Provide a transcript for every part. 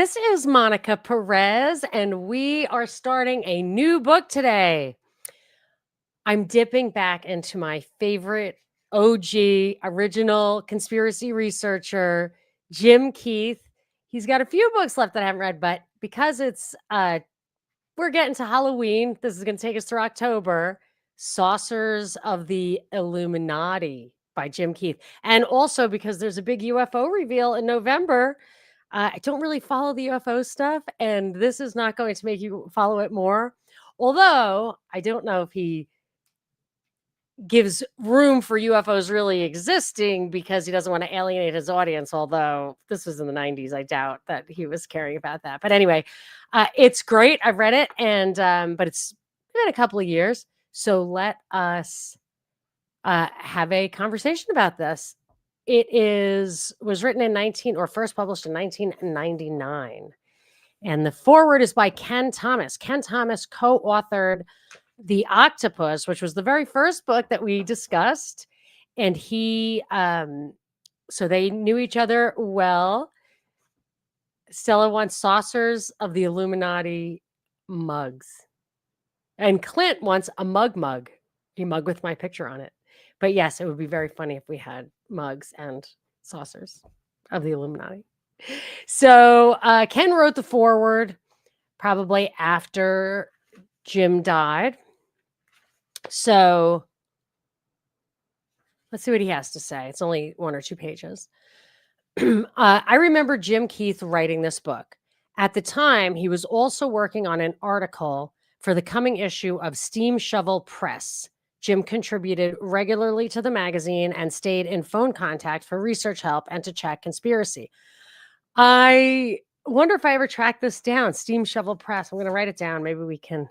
This is Monica Perez, and we are starting a new book today. I'm dipping back into my favorite OG, original conspiracy researcher, Jim Keith. He's got a few books left that I haven't read, but because we're getting to Halloween, this is going to take us through October. Saucers of the Illuminati by Jim Keith. And also because there's a big UFO reveal in November. I don't really follow the UFO stuff, and this is not going to make you follow it more. Although I don't know if he gives room for UFOs really existing because he doesn't want to alienate his audience. Although this was in the 90s, I doubt that he was caring about that. But anyway, it's great. I've read it, and but it's been a couple of years. So let us have a conversation about this. Was written in first published in 1999. And the foreword is by Ken Thomas. Ken Thomas co-authored The Octopus, which was the very first book that we discussed. And so they knew each other well. Stella wants saucers of the Illuminati mugs. And Clint wants a mug, a mug with my picture on it. But yes, it would be very funny if we had mugs and saucers of the Illuminati. So Ken wrote the foreword probably after Jim died. So let's see what he has to say. It's only 1 or 2 pages. I remember Jim Keith writing this book. At the time, he was also working on an article for the coming issue of Steam Shovel Press. Jim contributed regularly to the magazine and stayed in phone contact for research help and to chat conspiracy. I wonder if I ever track this down. Steam Shovel Press. I'm going to write it down. Maybe we can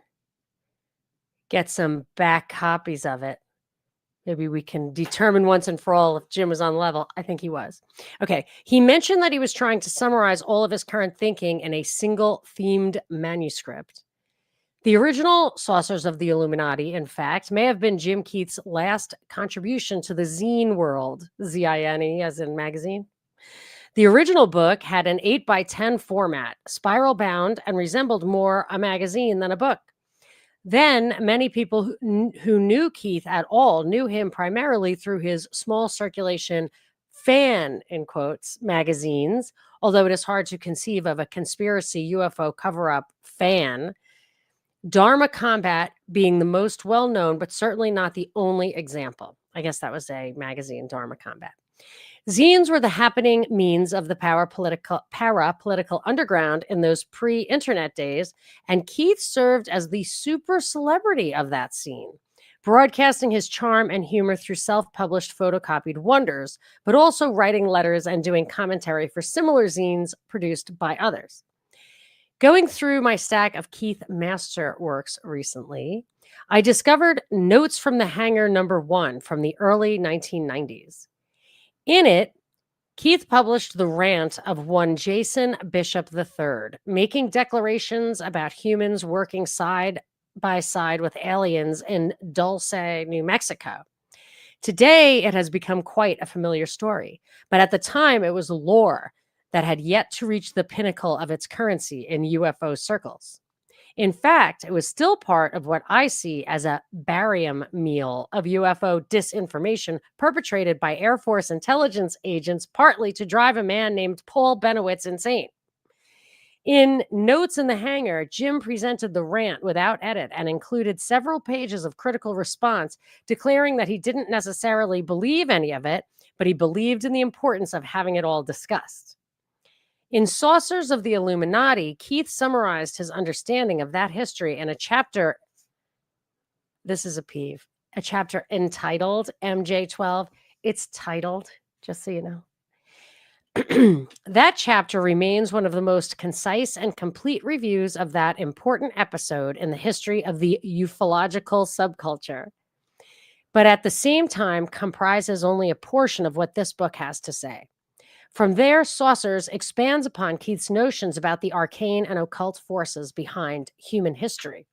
get some back copies of it. Maybe we can determine once and for all if Jim was on level. I think he was. Okay. He mentioned that he was trying to summarize all of his current thinking in a single themed manuscript. The original Saucers of the Illuminati, in fact, may have been Jim Keith's last contribution to the zine world, Z-I-N-E as in magazine. The original book had an 8x10 format, spiral bound, and resembled more a magazine than a book. Then many people who knew Keith at all knew him primarily through his small circulation fan, in quotes, magazines, although it is hard to conceive of a conspiracy UFO cover-up fan. Dharma Combat being the most well-known, but certainly not the only example. I guess that was a magazine, Dharma Combat. Zines were the happening means of the para-political underground in those pre-internet days, and Keith served as the super celebrity of that scene, broadcasting his charm and humor through self-published photocopied wonders, but also writing letters and doing commentary for similar zines produced by others. Going through my stack of Keith masterworks recently, I discovered Notes from the Hangar #1 from the early 1990s. In it, Keith published the rant of one Jason Bishop III, making declarations about humans working side by side with aliens in Dulce, New Mexico. Today, it has become quite a familiar story, but at the time, it was lore that had yet to reach the pinnacle of its currency in UFO circles. In fact, it was still part of what I see as a barium meal of UFO disinformation perpetrated by Air Force intelligence agents, partly to drive a man named Paul Benowitz insane. In Notes in the Hangar, Jim presented the rant without edit and included several pages of critical response, declaring that he didn't necessarily believe any of it, but he believed in the importance of having it all discussed. In Saucers of the Illuminati, Keith summarized his understanding of that history in a chapter, this is a peeve, a chapter entitled MJ12. It's titled, just so you know. That chapter remains one of the most concise and complete reviews of that important episode in the history of the ufological subculture, but at the same time comprises only a portion of what this book has to say. From there, Saucers expands upon Keith's notions about the arcane and occult forces behind human history.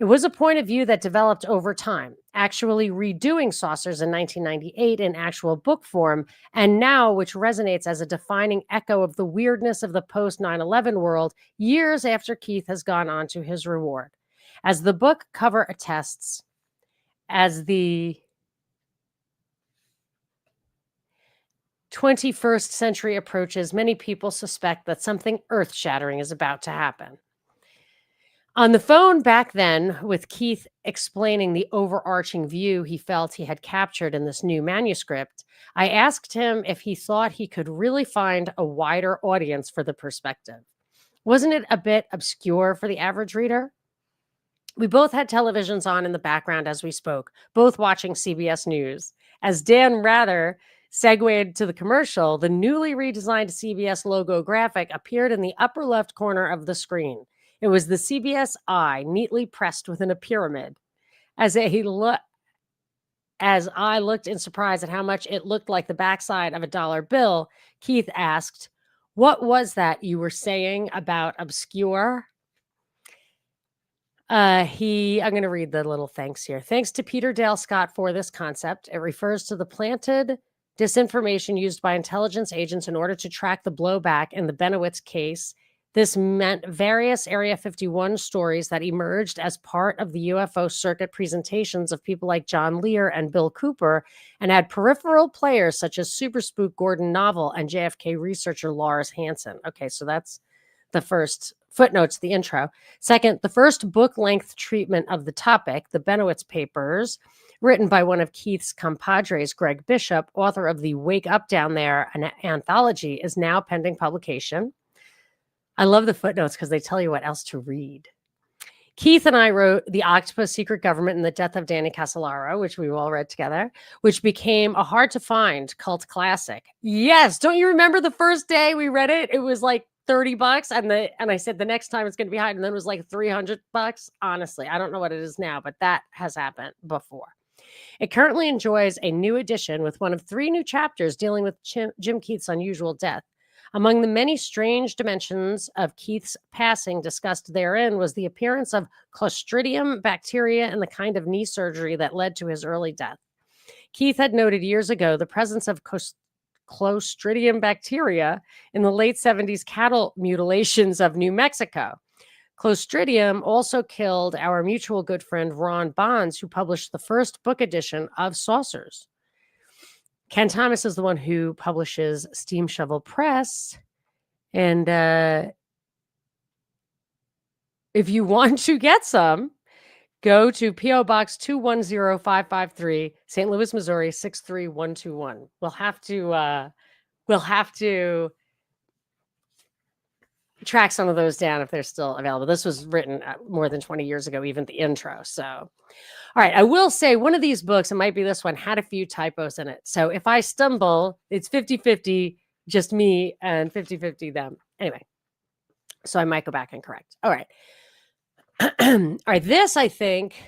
It was a point of view that developed over time, actually redoing saucers in 1998 in actual book form, and now which resonates as a defining echo of the weirdness of the post 9/11 world years after Keith has gone on to his reward. As the book cover attests, as the 21st century approaches, many people suspect that something earth-shattering is about to happen. On the phone back then, with Keith explaining the overarching view he felt he had captured in this new manuscript, I asked him if he thought he could really find a wider audience for the perspective. Wasn't it a bit obscure for the average reader? We both had televisions on in the background as we spoke, both watching CBS News. As Dan Rather segued to the commercial, the newly redesigned CBS logo graphic appeared in the upper left corner of the screen. It was the CBS eye, neatly pressed within a pyramid. As I looked in surprise at how much it looked like the backside of a dollar bill, Keith asked, "What was that you were saying about obscure?" I'm going to read the little thanks here. Thanks to Peter Dale Scott for this concept. It refers to the planted disinformation used by intelligence agents in order to track the blowback in the Benowitz case. This meant various Area 51 stories that emerged as part of the UFO circuit presentations of people like John Lear and Bill Cooper, and had peripheral players such as Super Spook Gordon Novel and JFK researcher Lars Hansen. Okay, so that's the first footnotes, the intro. Second, the first book-length treatment of the topic, the Benowitz Papers, written by one of Keith's compadres, Greg Bishop, author of the Wake Up Down There, an anthology, is now pending publication. I love the footnotes because they tell you what else to read. Keith and I wrote The Octopus Secret Government and the Death of Danny Casolaro, which we all read together, which became a hard-to-find cult classic. Yes, don't you remember the first day we read it? It was like $30, and I said the next time it's going to be high, and then it was like $300. Honestly, I don't know what it is now, but that has happened before. It currently enjoys a new edition with one of 3 new chapters dealing with Jim Keith's unusual death. Among the many strange dimensions of Keith's passing discussed therein was the appearance of Clostridium bacteria in the kind of knee surgery that led to his early death. Keith had noted years ago the presence of Clostridium bacteria in the late 70s cattle mutilations of New Mexico. Clostridium also killed our mutual good friend Ron Bonds, who published the first book edition of Saucers. Ken Thomas is the one who publishes Steam Shovel Press. And if you want to get some, go to P.O. Box 210553, St. Louis, Missouri, 63121. We'll have to track some of those down if they're still available. This was written more than 20 years ago, even the intro. So all right, I will say one of these books, it might be this one, had a few typos in it. So if I stumble, it's 50-50, just me, and 50-50 them. Anyway, so I might go back and correct. All right. All right, this, I think.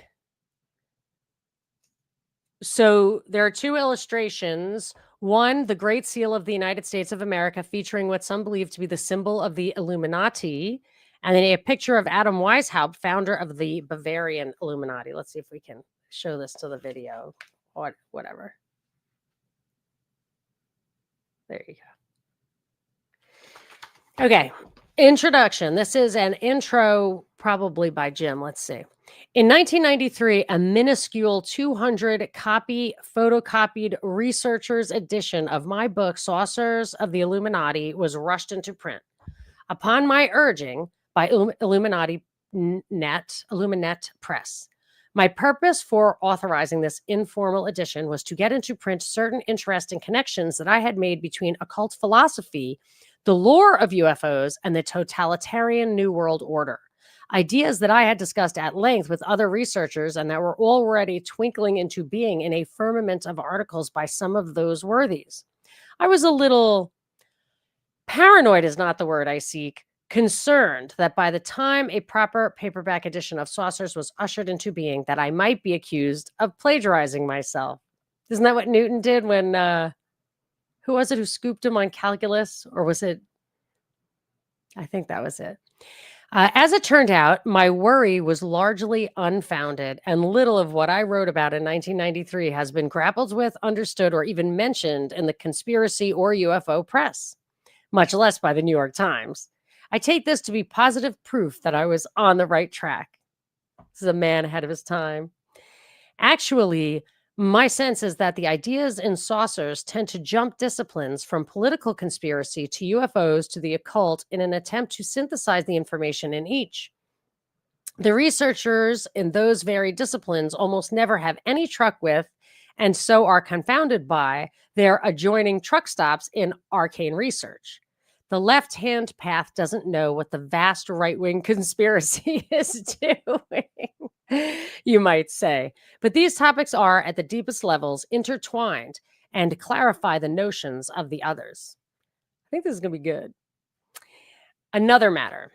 So there are 2 illustrations. One, the Great Seal of the United States of America, featuring what some believe to be the symbol of the Illuminati. And then a picture of Adam Weishaupt, founder of the Bavarian Illuminati. Let's see if we can show this to the video or whatever. There you go. Okay, introduction. This is an intro probably by Jim. Let's see. In 1993, a minuscule 200-copy photocopied researcher's edition of my book, Saucers of the Illuminati, was rushed into print. Upon my urging, by Illuminati Press. My purpose for authorizing this informal edition was to get into print certain interesting connections that I had made between occult philosophy, the lore of UFOs, and the totalitarian New World Order. Ideas that I had discussed at length with other researchers and that were already twinkling into being in a firmament of articles by some of those worthies. I was a little paranoid is not the word I seek. Concerned that by the time a proper paperback edition of Saucers was ushered into being, that I might be accused of plagiarizing myself. Isn't that what Newton did when, who was it who scooped him on calculus? Or was it, I think that was it. As it turned out, my worry was largely unfounded, and little of what I wrote about in 1993 has been grappled with, understood, or even mentioned in the conspiracy or UFO press, much less by the New York Times. I take this to be positive proof that I was on the right track. This is a man ahead of his time. Actually, my sense is that the ideas in saucers tend to jump disciplines from political conspiracy to UFOs to the occult in an attempt to synthesize the information in each. The researchers in those varied disciplines almost never have any truck with, and so are confounded by, their adjoining truck stops in arcane research. The left-hand path doesn't know what the vast right-wing conspiracy is doing, you might say. But these topics are, at the deepest levels, intertwined and clarify the notions of the others. I think this is going to be good. Another matter.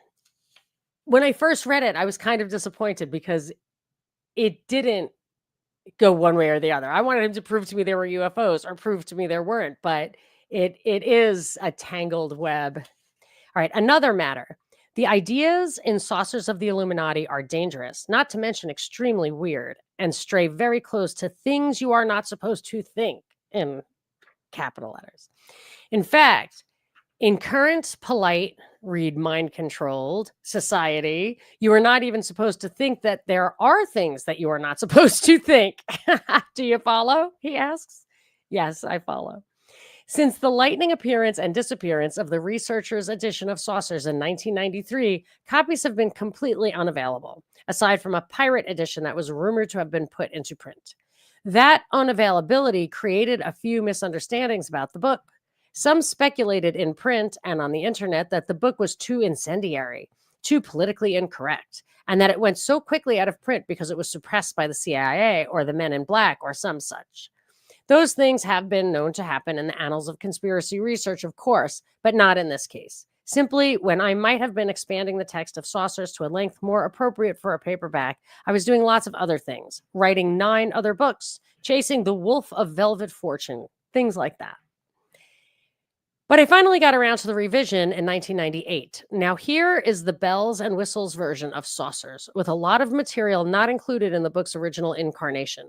When I first read it, I was kind of disappointed because it didn't go one way or the other. I wanted him to prove to me there were UFOs or prove to me there weren't, but it is a tangled web. All right, another matter. The ideas in Saucers of the Illuminati are dangerous, not to mention extremely weird, and stray very close to things you are not supposed to think, in capital letters. In fact, in current polite, read mind-controlled society, you are not even supposed to think that there are things that you are not supposed to think. Do you follow? He asks. Yes, I follow. Since the lightning appearance and disappearance of the researchers' edition of Saucers in 1993, copies have been completely unavailable, aside from a pirate edition that was rumored to have been put into print. That unavailability created a few misunderstandings about the book. Some speculated in print and on the internet that the book was too incendiary, too politically incorrect, and that it went so quickly out of print because it was suppressed by the CIA or the Men in Black or some such. Those things have been known to happen in the annals of conspiracy research, of course, but not in this case. Simply, when I might have been expanding the text of Saucers to a length more appropriate for a paperback, I was doing lots of other things, writing 9 other books, chasing the wolf of velvet fortune, things like that. But I finally got around to the revision in 1998. Now, here is the bells and whistles version of Saucers, with a lot of material not included in the book's original incarnation.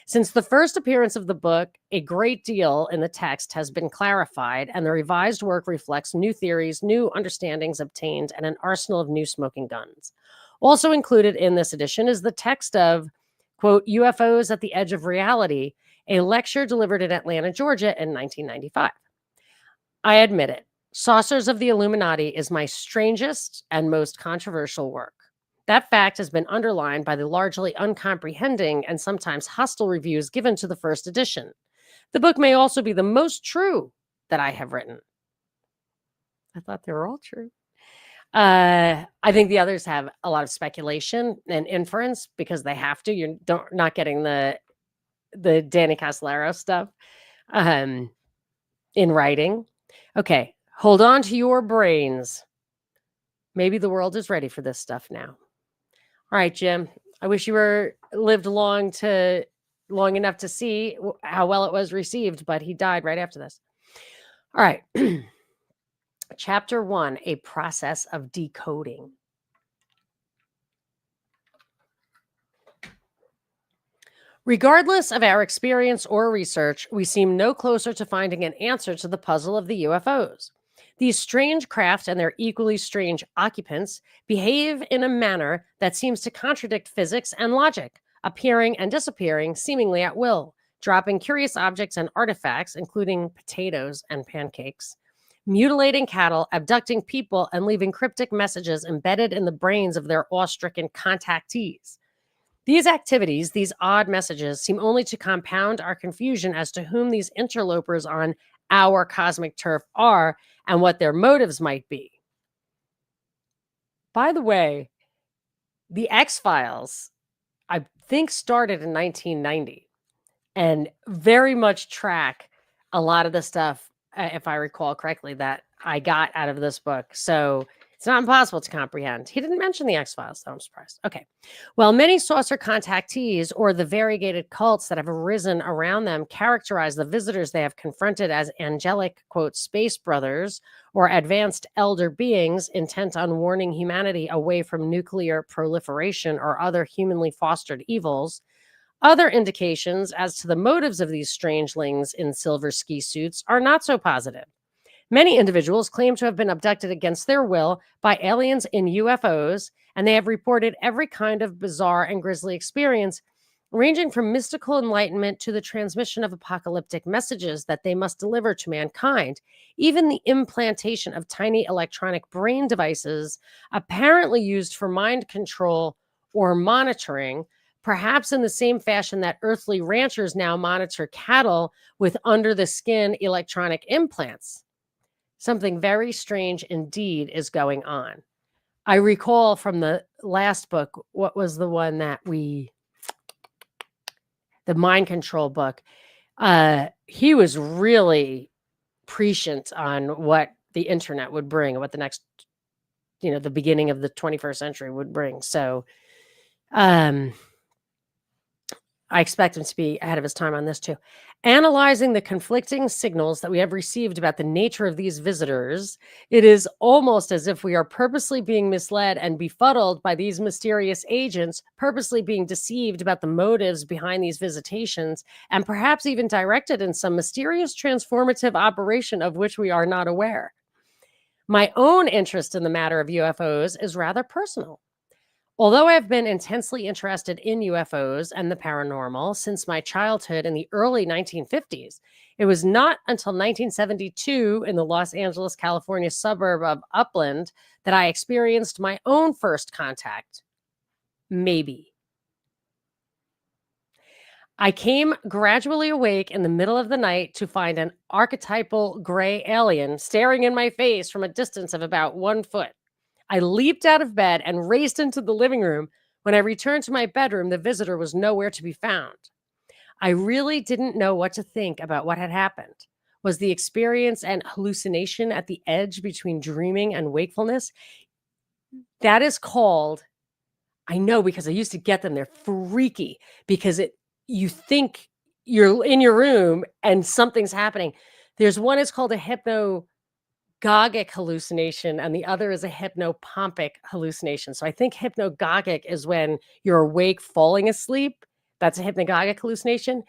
Since the first appearance of the book, a great deal in the text has been clarified, and the revised work reflects new theories, new understandings obtained, and an arsenal of new smoking guns. Also included in this edition is the text of, quote, UFOs at the Edge of Reality, a lecture delivered in Atlanta, Georgia in 1995. I admit it, Saucers of the Illuminati is my strangest and most controversial work. That fact has been underlined by the largely uncomprehending and sometimes hostile reviews given to the first edition. The book may also be the most true that I have written. I thought they were all true. I think the others have a lot of speculation and inference because they have to. You're not getting the Danny Casolaro stuff in writing. Okay, hold on to your brains. Maybe the world is ready for this stuff now. All right, Jim. I wish you lived long enough to see how well it was received, but he died right after this. All right. Chapter 1, a process of decoding. Regardless of our experience or research, we seem no closer to finding an answer to the puzzle of the UFOs. These strange craft and their equally strange occupants behave in a manner that seems to contradict physics and logic, appearing and disappearing seemingly at will, dropping curious objects and artifacts, including potatoes and pancakes, mutilating cattle, abducting people, and leaving cryptic messages embedded in the brains of their awe-stricken contactees. These activities, these odd messages, seem only to compound our confusion as to whom these interlopers on our cosmic turf are and what their motives might be. By the way, the X-Files, I think, started in 1990 and very much track a lot of the stuff, if I recall correctly, that I got out of this book. So It's not impossible to comprehend. He didn't mention the X-Files, though. I'm surprised. Okay. Well, many saucer contactees or the variegated cults that have arisen around them characterize the visitors they have confronted as angelic, quote, space brothers or advanced elder beings intent on warning humanity away from nuclear proliferation or other humanly fostered evils. Other indications as to the motives of these strangelings in silver ski suits are not so positive. Many individuals claim to have been abducted against their will by aliens in UFOs, and they have reported every kind of bizarre and grisly experience, ranging from mystical enlightenment to the transmission of apocalyptic messages that they must deliver to mankind. Even the implantation of tiny electronic brain devices, apparently used for mind control or monitoring, perhaps in the same fashion that earthly ranchers now monitor cattle with under the skin electronic implants. Something very strange indeed is going on. I recall from the last book, what was the one that the mind control book, he was really prescient on what the internet would bring, what the next, the beginning of the 21st century would bring. So, I expect him to be ahead of his time on this too. Analyzing the conflicting signals that we have received about the nature of these visitors, it is almost as if we are purposely being misled and befuddled by these mysterious agents, purposely being deceived about the motives behind these visitations, and perhaps even directed in some mysterious transformative operation of which we are not aware. My own interest in the matter of UFOs is rather personal. Although I have been intensely interested in UFOs and the paranormal since my childhood in the early 1950s, it was not until 1972 in the Los Angeles, California suburb of Upland that I experienced my own first contact. Maybe. I came gradually awake in the middle of the night to find an archetypal gray alien staring in my face from a distance of about 1 foot. I leaped out of bed and raced into the living room. When I returned to my bedroom, the visitor was nowhere to be found. I really didn't know what to think about what had happened. Was the experience an hallucination at the edge between dreaming and wakefulness? That is called, I know because I used to get them, they're freaky because you think you're in your room and something's happening. There's one, it's called a hypnagogic hallucination, and the other is a hypnopompic hallucination. So I think hypnagogic is when you're awake falling asleep. That's a hypnagogic hallucination.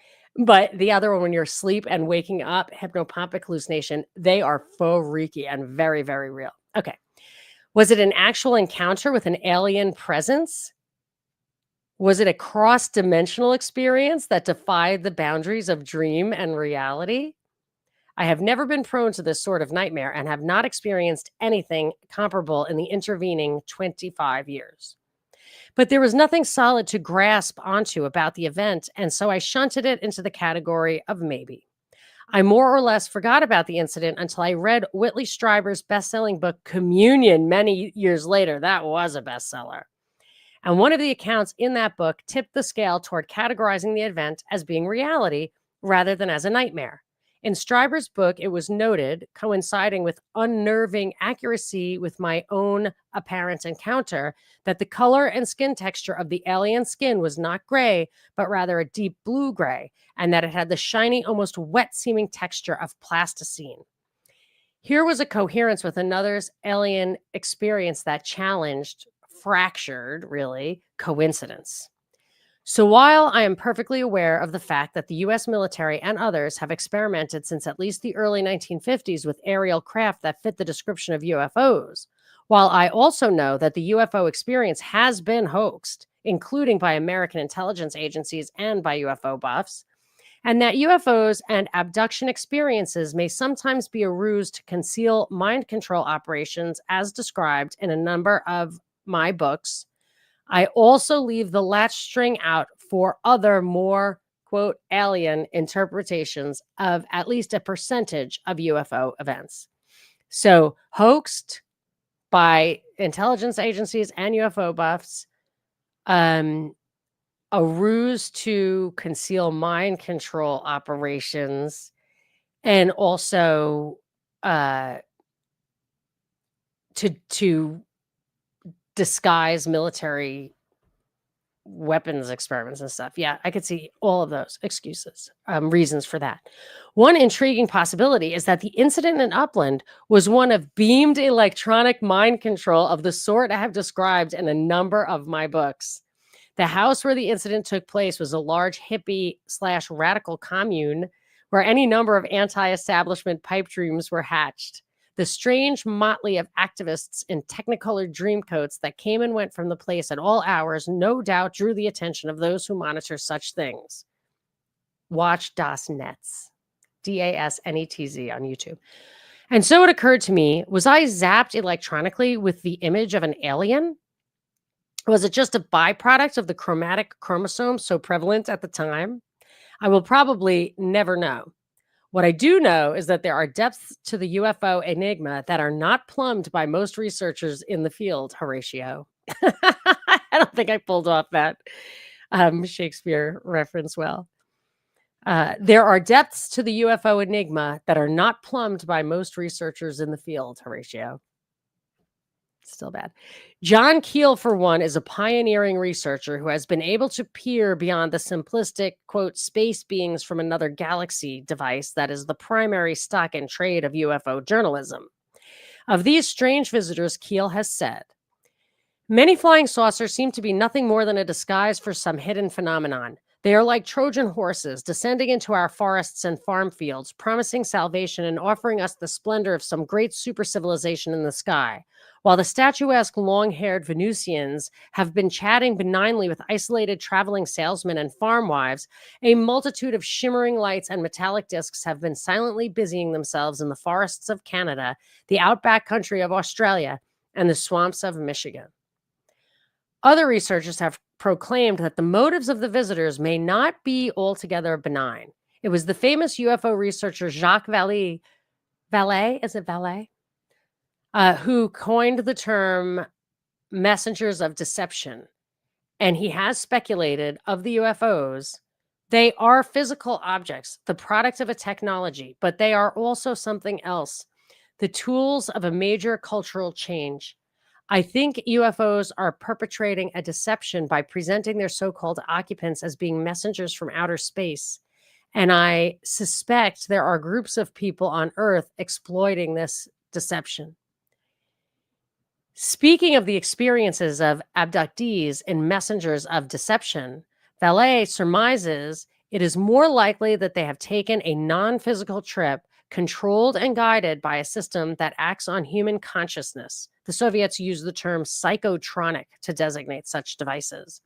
But the other one, when you're asleep and waking up, hypnopompic hallucination, they are faux freaky and very, very real. Okay. Was it an actual encounter with an alien presence? Was it a cross-dimensional experience that defied the boundaries of dream and reality? I have never been prone to this sort of nightmare and have not experienced anything comparable in the intervening 25 years. But there was nothing solid to grasp onto about the event, and so I shunted it into the category of maybe. I more or less forgot about the incident until I read Whitley Strieber's best-selling book, Communion, many years later. That was a bestseller. And one of the accounts in that book tipped the scale toward categorizing the event as being reality rather than as a nightmare. In Stryber's book, it was noted, coinciding with unnerving accuracy with my own apparent encounter, that the color and skin texture of the alien skin was not gray, but rather a deep blue gray, and that it had the shiny, almost wet-seeming texture of plasticine. Here was a coherence with another's alien experience that challenged, fractured, really, coincidence. So while I am perfectly aware of the fact that the US military and others have experimented since at least the early 1950s with aerial craft that fit the description of UFOs, while I also know that the UFO experience has been hoaxed, including by American intelligence agencies and by UFO buffs, and that UFOs and abduction experiences may sometimes be a ruse to conceal mind control operations as described in a number of my books, I also leave the latch string out for other more, quote, alien interpretations of at least a percentage of UFO events. So hoaxed by intelligence agencies and UFO buffs, a ruse to conceal mind control operations, and also to disguise military weapons experiments and stuff. Yeah, I could see all of those excuses, reasons for that. One intriguing possibility is that the incident in Upland was one of beamed electronic mind control of the sort I have described in a number of my books. The house where the incident took place was a large hippie/radical commune where any number of anti-establishment pipe dreams were hatched. The strange motley of activists in technicolored dreamcoats that came and went from the place at all hours no doubt drew the attention of those who monitor such things. Watch Das Netz, DASNETZ on YouTube. And so it occurred to me, was I zapped electronically with the image of an alien? Was it just a byproduct of the chromatic chromosome so prevalent at the time? I will probably never know. What I do know is that there are depths to the UFO enigma that are not plumbed by most researchers in the field, Horatio. I don't think I pulled off that Shakespeare reference well. There are depths to the UFO enigma that are not plumbed by most researchers in the field, Horatio. Still bad. John Keel, for one, is a pioneering researcher who has been able to peer beyond the simplistic, quote, space beings from another galaxy device that is the primary stock and trade of UFO journalism. Of these strange visitors, Keel has said, many flying saucers seem to be nothing more than a disguise for some hidden phenomenon. They are like Trojan horses descending into our forests and farm fields, promising salvation and offering us the splendor of some great super civilization in the sky. While the statuesque long-haired Venusians have been chatting benignly with isolated traveling salesmen and farm wives, a multitude of shimmering lights and metallic discs have been silently busying themselves in the forests of Canada, the outback country of Australia, and the swamps of Michigan. Other researchers have proclaimed that the motives of the visitors may not be altogether benign. It was the famous UFO researcher Jacques Vallée, is it Vallée? Who coined the term messengers of deception. And he has speculated of the UFOs, they are physical objects, the product of a technology, but they are also something else, the tools of a major cultural change. I think UFOs are perpetrating a deception by presenting their so-called occupants as being messengers from outer space. And I suspect there are groups of people on Earth exploiting this deception. Speaking of the experiences of abductees and messengers of deception, Vallée surmises it is more likely that they have taken a non-physical trip controlled and guided by a system that acts on human consciousness. The Soviets use the term psychotronic to designate such devices,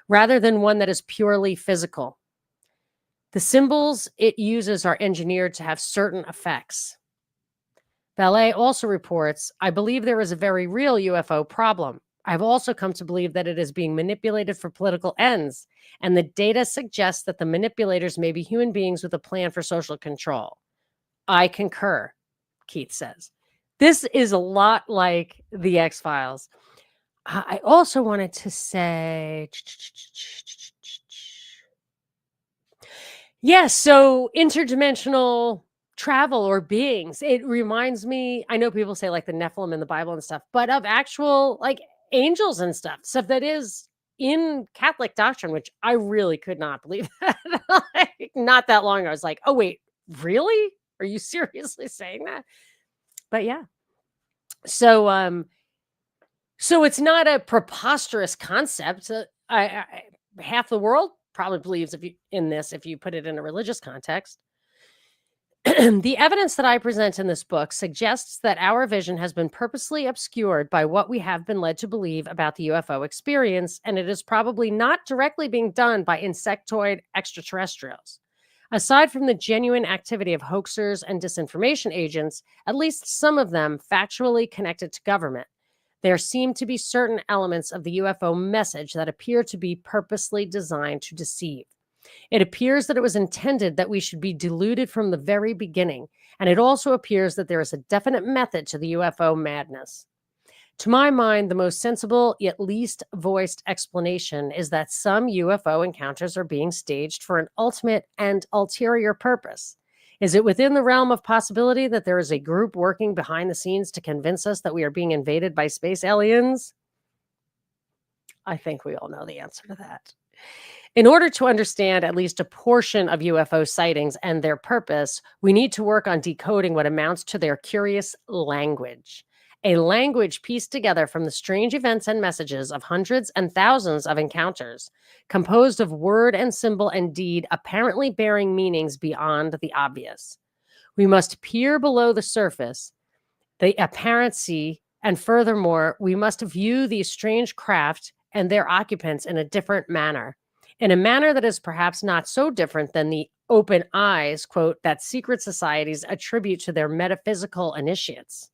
rather than one that is purely physical. The symbols it uses are engineered to have certain effects. Vallée also reports, I believe there is a very real UFO problem. I've also come to believe that it is being manipulated for political ends, and the data suggests that the manipulators may be human beings with a plan for social control. I concur, Keith says. This is a lot like the X-Files. I also wanted to say... Yes, so interdimensional travel or beings. It reminds me, I know people say like the Nephilim in the Bible and stuff, but of actual like angels and stuff that is in Catholic doctrine, which I really could not believe that. Like, not that long ago, I was like, oh wait, really? Are you seriously saying that? But yeah. So it's not a preposterous concept. Half the world probably believes if you put it in a religious context. The evidence that I present in this book suggests that our vision has been purposely obscured by what we have been led to believe about the UFO experience, and it is probably not directly being done by insectoid extraterrestrials. Aside from the genuine activity of hoaxers and disinformation agents, at least some of them factually connected to government, there seem to be certain elements of the UFO message that appear to be purposely designed to deceive. It appears that it was intended that we should be deluded from the very beginning, and it also appears that there is a definite method to the UFO madness. To my mind, the most sensible yet least voiced explanation is that some UFO encounters are being staged for an ultimate and ulterior purpose. Is it within the realm of possibility that there is a group working behind the scenes to convince us that we are being invaded by space aliens? I think we all know the answer to that. In order to understand at least a portion of UFO sightings and their purpose, we need to work on decoding what amounts to their curious language. A language pieced together from the strange events and messages of hundreds and thousands of encounters, composed of word and symbol and deed apparently bearing meanings beyond the obvious. We must peer below the surface, the apparency, and furthermore, we must view these strange craft and their occupants in a different manner, in a manner that is perhaps not so different than the open eyes, quote, that secret societies attribute to their metaphysical initiates.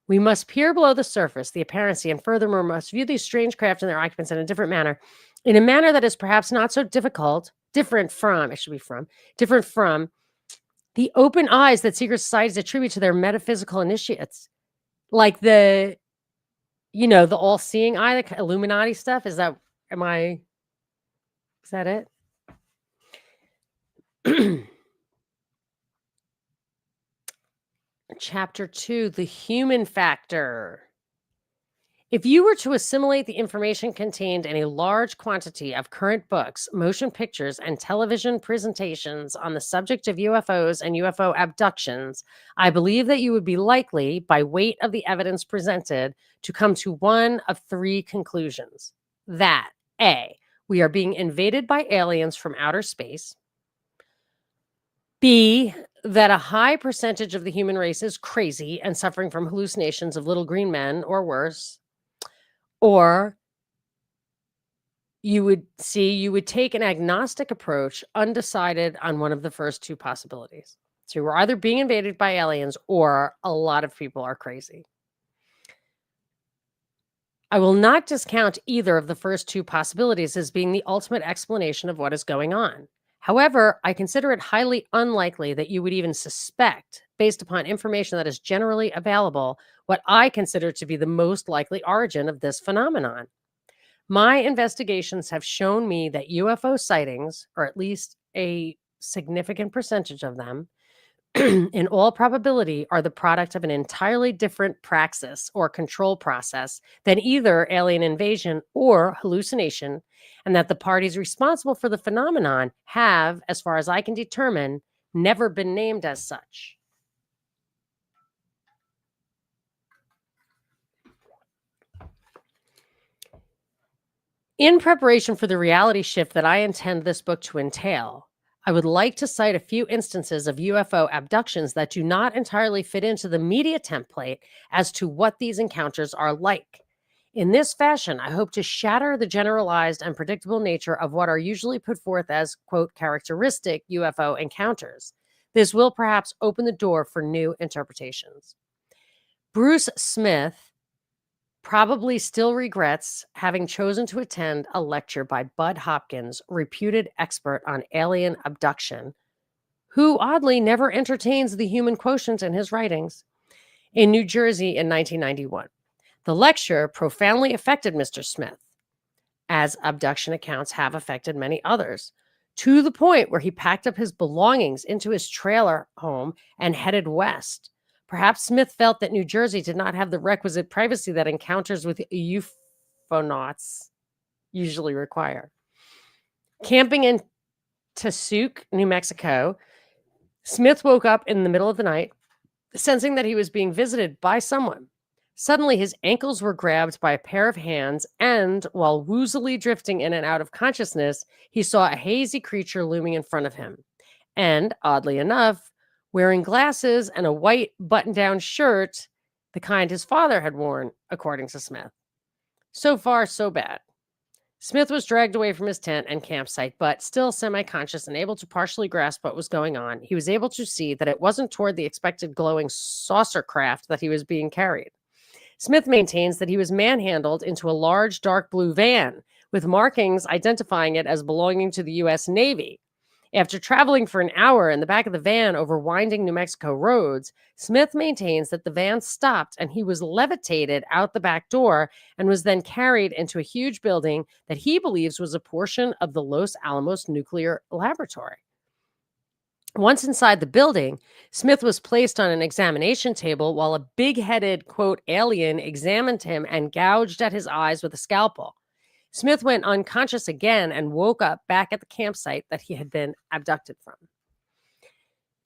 We must peer below the surface, the apparency, and furthermore must view these strange craft and their occupants in a different manner, in a manner that is perhaps not so different from the open eyes that secret societies attribute to their metaphysical initiates. Like the all-seeing eye, the Illuminati stuff. Is that it? Chapter 2, the human factor. If you were to assimilate the information contained in a large quantity of current books, motion pictures, and television presentations on the subject of UFOs and UFO abductions, I believe that you would be likely, by weight of the evidence presented, to come to one of three conclusions. That A, we are being invaded by aliens from outer space. B, that a high percentage of the human race is crazy and suffering from hallucinations of little green men or worse. Or you would take an agnostic approach, undecided on one of the first two possibilities. So we're either being invaded by aliens or a lot of people are crazy. I will not discount either of the first two possibilities as being the ultimate explanation of what is going on. However, I consider it highly unlikely that you would even suspect, based upon information that is generally available, what I consider to be the most likely origin of this phenomenon. My investigations have shown me that UFO sightings, or at least a significant percentage of them, in all probability, are the product of an entirely different praxis or control process than either alien invasion or hallucination, and that the parties responsible for the phenomenon have, as far as I can determine, never been named as such. In preparation for the reality shift that I intend this book to entail, I would like to cite a few instances of UFO abductions that do not entirely fit into the media template as to what these encounters are like. In this fashion, I hope to shatter the generalized and predictable nature of what are usually put forth as, quote, characteristic UFO encounters. This will perhaps open the door for new interpretations. Bruce Smith probably still regrets having chosen to attend a lecture by Bud Hopkins, reputed expert on alien abduction, who oddly never entertains the human quotient in his writings, in New Jersey in 1991. The lecture profoundly affected Mr. Smith, as abduction accounts have affected many others, to the point where he packed up his belongings into his trailer home and headed west. Perhaps Smith felt that New Jersey did not have the requisite privacy that encounters with UFOnauts usually require. Camping in Tusauk, New Mexico, Smith woke up in the middle of the night, sensing that he was being visited by someone. Suddenly, his ankles were grabbed by a pair of hands, and while woozily drifting in and out of consciousness, he saw a hazy creature looming in front of him. And, oddly enough, wearing glasses and a white button-down shirt, the kind his father had worn, according to Smith. So far, so bad. Smith was dragged away from his tent and campsite, but still semi-conscious and able to partially grasp what was going on. He was able to see that it wasn't toward the expected glowing saucer craft that he was being carried. Smith maintains that he was manhandled into a large dark blue van with markings identifying it as belonging to the U.S. Navy. After traveling for an hour in the back of the van over winding New Mexico roads, Smith maintains that the van stopped and he was levitated out the back door and was then carried into a huge building that he believes was a portion of the Los Alamos nuclear laboratory. Once inside the building, Smith was placed on an examination table while a big-headed, quote, alien examined him and gouged at his eyes with a scalpel. Smith went unconscious again and woke up back at the campsite that he had been abducted from.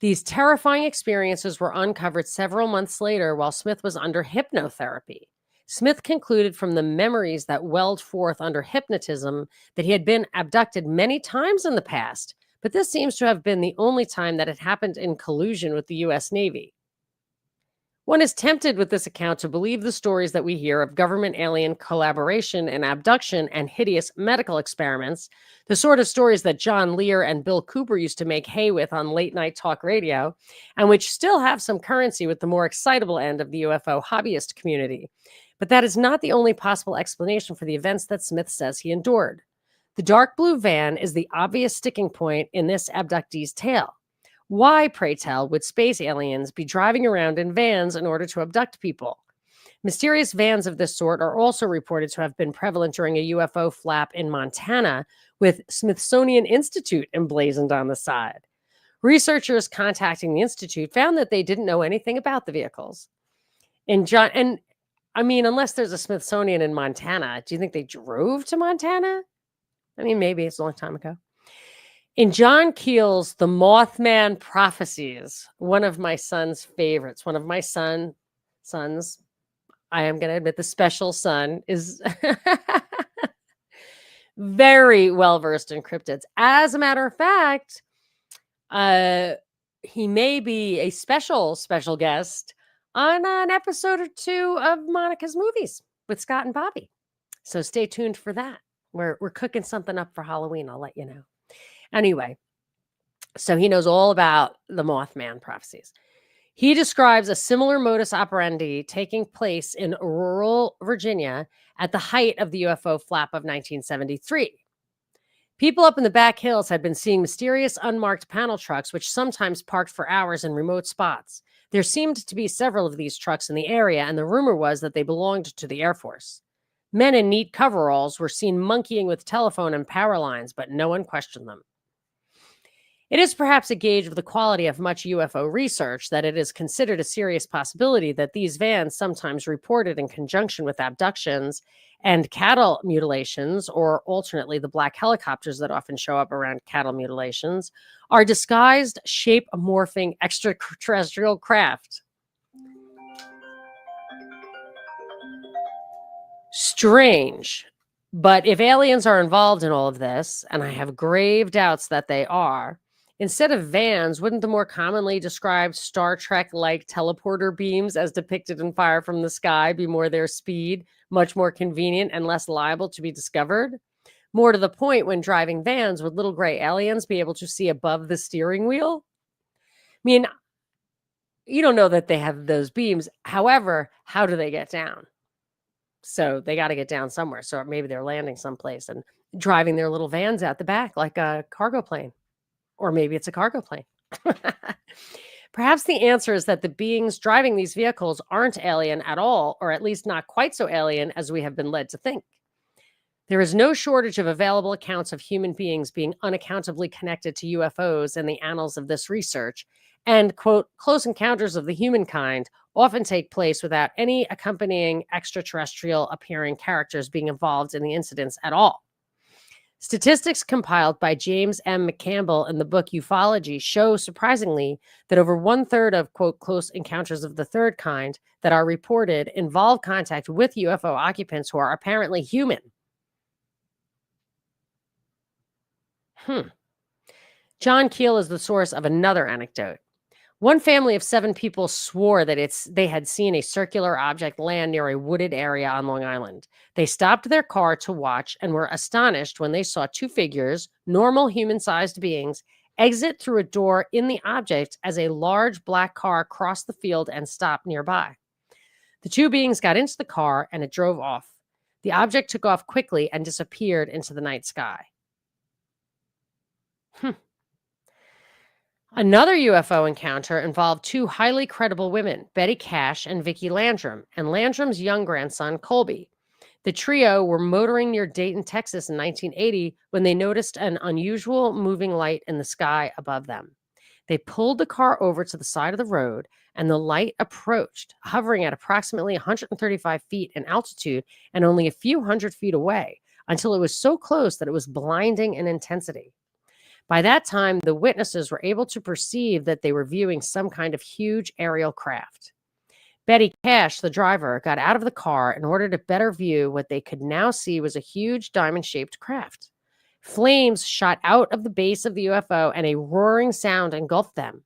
These terrifying experiences were uncovered several months later while Smith was under hypnotherapy. Smith concluded from the memories that welled forth under hypnotism that he had been abducted many times in the past, but this seems to have been the only time that it happened in collusion with the U.S. Navy. One is tempted with this account to believe the stories that we hear of government alien collaboration and abduction and hideous medical experiments, the sort of stories that John Lear and Bill Cooper used to make hay with on late night talk radio, and which still have some currency with the more excitable end of the UFO hobbyist community. But that is not the only possible explanation for the events that Smith says he endured. The dark blue van is the obvious sticking point in this abductee's tale. Why, pray tell, would space aliens be driving around in vans in order to abduct people? Mysterious vans of this sort are also reported to have been prevalent during a UFO flap in Montana, with Smithsonian Institute emblazoned on the side. Researchers contacting the Institute found that they didn't know anything about the vehicles. Unless there's a Smithsonian in Montana, do you think they drove to Montana? Maybe it's a long time ago. In John Keel's The Mothman Prophecies, one of my son's favorites, one of my sons, I am going to admit the special son, is very well versed in cryptids. As a matter of fact, he may be a special guest on an episode or two of Monica's Movies with Scott and Bobby. So stay tuned for that. We're cooking something up for Halloween. I'll let you know. Anyway, so he knows all about the Mothman prophecies. He describes a similar modus operandi taking place in rural Virginia at the height of the UFO flap of 1973. People up in the back hills had been seeing mysterious unmarked panel trucks, which sometimes parked for hours in remote spots. There seemed to be several of these trucks in the area, and the rumor was that they belonged to the Air Force. Men in neat coveralls were seen monkeying with telephone and power lines, but no one questioned them. It is perhaps a gauge of the quality of much UFO research that it is considered a serious possibility that these vans, sometimes reported in conjunction with abductions and cattle mutilations, or alternately the black helicopters that often show up around cattle mutilations, are disguised, shape-morphing extraterrestrial craft. Strange. But if aliens are involved in all of this, and I have grave doubts that they are, instead of vans, wouldn't the more commonly described Star Trek-like teleporter beams as depicted in Fire from the Sky be more their speed, much more convenient, and less liable to be discovered? More to the point, when driving vans, would little gray aliens be able to see above the steering wheel? You don't know that they have those beams. However, how do they get down? So they got to get down somewhere. So maybe they're landing someplace and driving their little vans out the back like a cargo plane. Or maybe it's a cargo plane. Perhaps the answer is that the beings driving these vehicles aren't alien at all, or at least not quite so alien as we have been led to think. There is no shortage of available accounts of human beings being unaccountably connected to UFOs in the annals of this research, and, quote, close encounters of the humankind often take place without any accompanying extraterrestrial appearing characters being involved in the incidents at all. Statistics compiled by James M. McCampbell in the book Ufology show, surprisingly, that over 1/3 of, quote, close encounters of the third kind that are reported involve contact with UFO occupants who are apparently human. John Keel is the source of another anecdote. One family of 7 people swore that they had seen a circular object land near a wooded area on Long Island. They stopped their car to watch and were astonished when they saw 2 figures, normal human-sized beings, exit through a door in the object as a large black car crossed the field and stopped nearby. The 2 beings got into the car and it drove off. The object took off quickly and disappeared into the night sky. Another UFO encounter involved 2 highly credible women, Betty Cash and Vicki Landrum, and Landrum's young grandson, Colby. The trio were motoring near Dayton, Texas in 1980 when they noticed an unusual moving light in the sky above them. They pulled the car over to the side of the road, and the light approached, hovering at approximately 135 feet in altitude and only a few hundred feet away, until it was so close that it was blinding in intensity. By that time, the witnesses were able to perceive that they were viewing some kind of huge aerial craft. Betty Cash, the driver, got out of the car in order to better view what they could now see was a huge diamond-shaped craft. Flames shot out of the base of the UFO and a roaring sound engulfed them.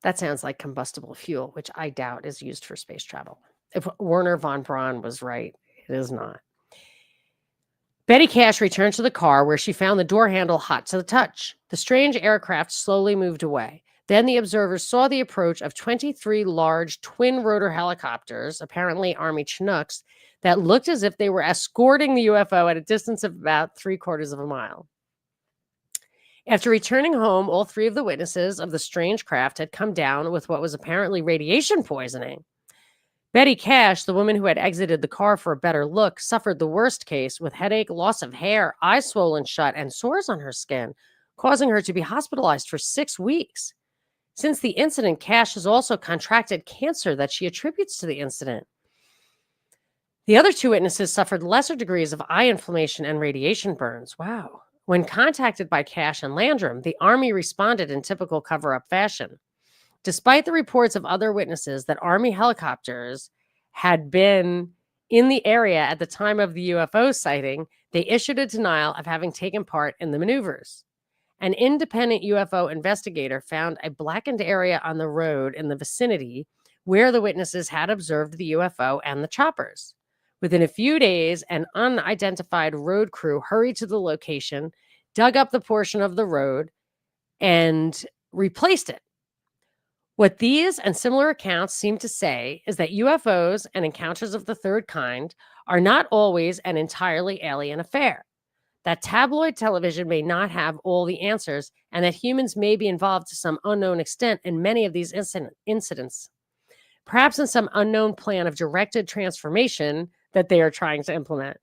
That sounds like combustible fuel, which I doubt is used for space travel. If Werner von Braun was right, it is not. Betty Cash returned to the car where she found the door handle hot to the touch. The strange aircraft slowly moved away. Then the observers saw the approach of 23 large twin-rotor helicopters, apparently Army Chinooks, that looked as if they were escorting the UFO at a distance of about 3/4 of a mile. After returning home, all three of the witnesses of the strange craft had come down with what was apparently radiation poisoning. Betty Cash, the woman who had exited the car for a better look, suffered the worst case with headache, loss of hair, eyes swollen shut, and sores on her skin, causing her to be hospitalized for 6 weeks. Since the incident, Cash has also contracted cancer that she attributes to the incident. The other two witnesses suffered lesser degrees of eye inflammation and radiation burns. Wow. When contacted by Cash and Landrum, the Army responded in typical cover-up fashion. Despite the reports of other witnesses that Army helicopters had been in the area at the time of the UFO sighting, they issued a denial of having taken part in the maneuvers. An independent UFO investigator found a blackened area on the road in the vicinity where the witnesses had observed the UFO and the choppers. Within a few days, an unidentified road crew hurried to the location, dug up the portion of the road, and replaced it. What these and similar accounts seem to say is that UFOs and encounters of the third kind are not always an entirely alien affair, that tabloid television may not have all the answers, and that humans may be involved to some unknown extent in many of these incidents. Perhaps in some unknown plan of directed transformation that they are trying to implement.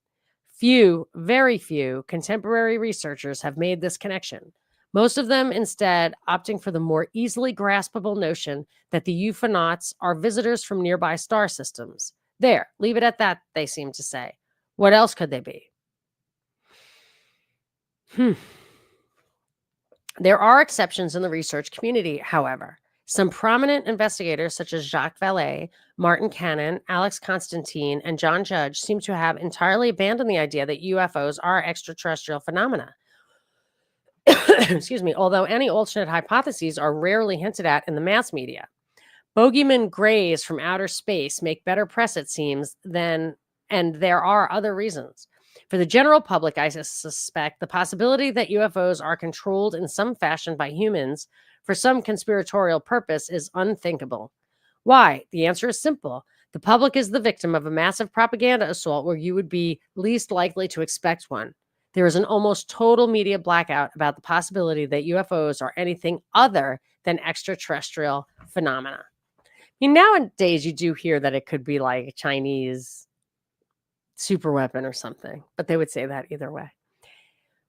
Few, very few, contemporary researchers have made this connection. Most of them instead opting for the more easily graspable notion that the UFOnauts are visitors from nearby star systems. There, leave it at that, they seem to say. What else could they be? There are exceptions in the research community, however. Some prominent investigators, such as Jacques Vallée, Martin Cannon, Alex Constantine, and John Judge, seem to have entirely abandoned the idea that UFOs are extraterrestrial phenomena. Excuse me, although any alternate hypotheses are rarely hinted at in the mass media. Bogeyman grays from outer space make better press, it seems, and there are other reasons. For the general public, I suspect the possibility that UFOs are controlled in some fashion by humans for some conspiratorial purpose is unthinkable. Why? The answer is simple. The public is the victim of a massive propaganda assault where you would be least likely to expect one. There is an almost total media blackout about the possibility that UFOs are anything other than extraterrestrial phenomena. I mean, nowadays you do hear that it could be like a Chinese super weapon or something, but they would say that either way.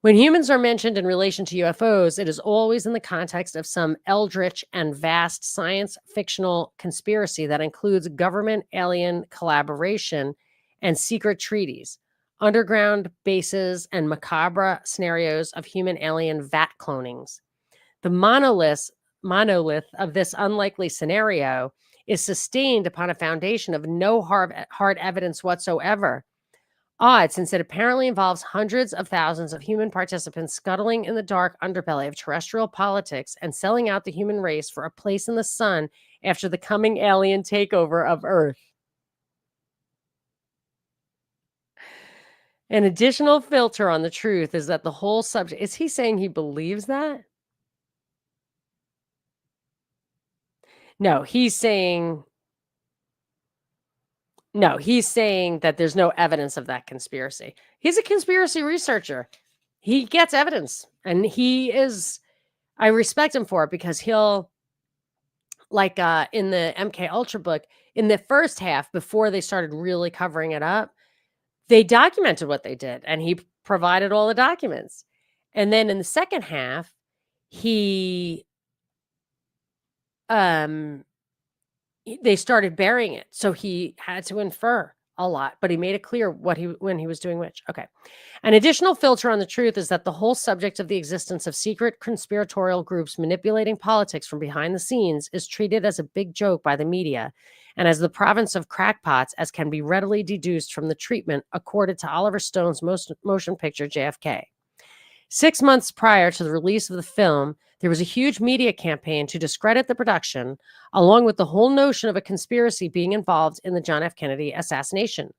When humans are mentioned in relation to UFOs, it is always in the context of some eldritch and vast science fictional conspiracy that includes government alien collaboration and secret treaties, underground bases, and macabre scenarios of human alien vat clonings. The monolith of this unlikely scenario is sustained upon a foundation of no hard evidence whatsoever. Odd, since it apparently involves hundreds of thousands of human participants scuttling in the dark underbelly of terrestrial politics and selling out the human race for a place in the sun after the coming alien takeover of Earth. An additional filter on the truth is that the whole subject... Is he saying he believes that? No, he's saying that there's no evidence of that conspiracy. He's a conspiracy researcher. He gets evidence, and I respect him for it, because he'll, like in the MK Ultra book, in the first half, before they started really covering it up, they documented what they did, and he provided all the documents. And then in the second half, he they started burying it. So he had to infer a lot, but he made it clear when he was doing which. Okay. An additional filter on the truth is that the whole subject of the existence of secret conspiratorial groups manipulating politics from behind the scenes is treated as a big joke by the media and as the province of crackpots, as can be readily deduced from the treatment accorded to Oliver Stone's motion picture JFK. 6 months prior to the release of the film, there was a huge media campaign to discredit the production, along with the whole notion of a conspiracy being involved in the John F. Kennedy assassination.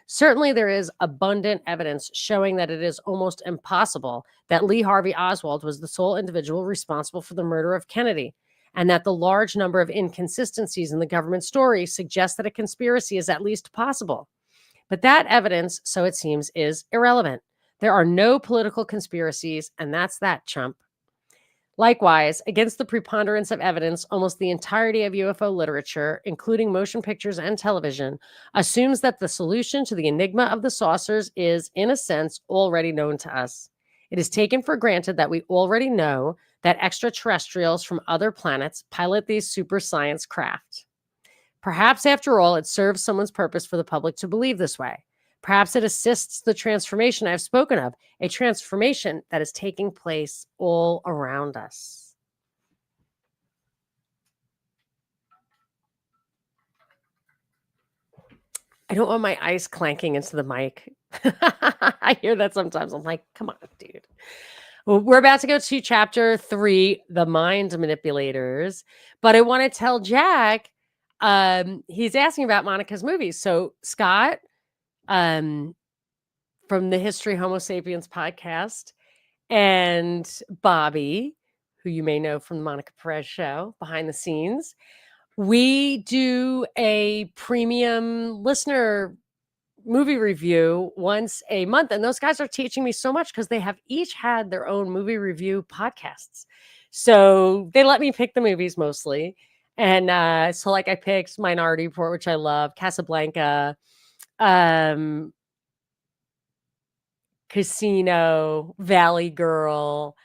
Certainly, there is abundant evidence showing that it is almost impossible that Lee Harvey Oswald was the sole individual responsible for the murder of Kennedy, and that the large number of inconsistencies in the government story suggests that a conspiracy is at least possible. But that evidence, so it seems, is irrelevant. There are no political conspiracies, and that's that, chump. Likewise, against the preponderance of evidence, almost the entirety of UFO literature, including motion pictures and television, assumes that the solution to the enigma of the saucers is, in a sense, already known to us. It is taken for granted that we already know that extraterrestrials from other planets pilot these super science craft. Perhaps, after all, it serves someone's purpose for the public to believe this way. Perhaps it assists the transformation I've spoken of, a transformation that is taking place all around us. I don't want my ice clanking into the mic. I hear that sometimes. I'm like, come on, dude. Well, we're about to go to chapter 3, the mind manipulators. But I want to tell Jack, he's asking about Monica's movies. So Scott, from the History Homo Sapiens podcast, and Bobby, who you may know from the Monica Perez show, behind the scenes, we do a premium listener movie review once a month. And those guys are teaching me so much because they have each had their own movie review podcasts. So they let me pick the movies mostly. And so like I picked Minority Report, which I love, Casablanca, Casino, Valley Girl.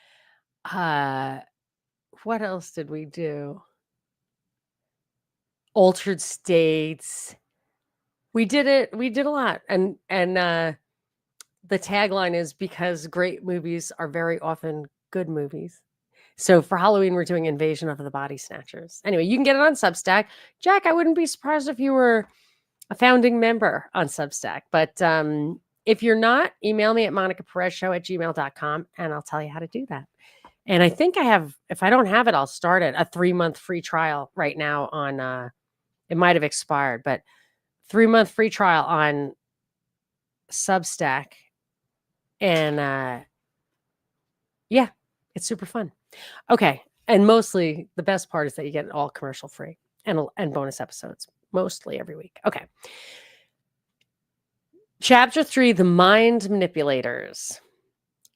What else did we do? Altered States. We did a lot. And the tagline is because great movies are very often good movies. So for Halloween, we're doing Invasion of the Body Snatchers. Anyway, you can get it on Substack. Jack, I wouldn't be surprised if you were a founding member on Substack. But if you're not, email me at monicaperezshow@gmail.com and I'll tell you how to do that. And I think I have, if I don't have it, I'll start it, a 3-month free trial right now on, it might have expired, but 3-month free trial on Substack. And yeah, it's super fun. Okay. And mostly the best part is that you get it all commercial free and bonus episodes mostly every week. Okay. Chapter 3, the mind manipulators.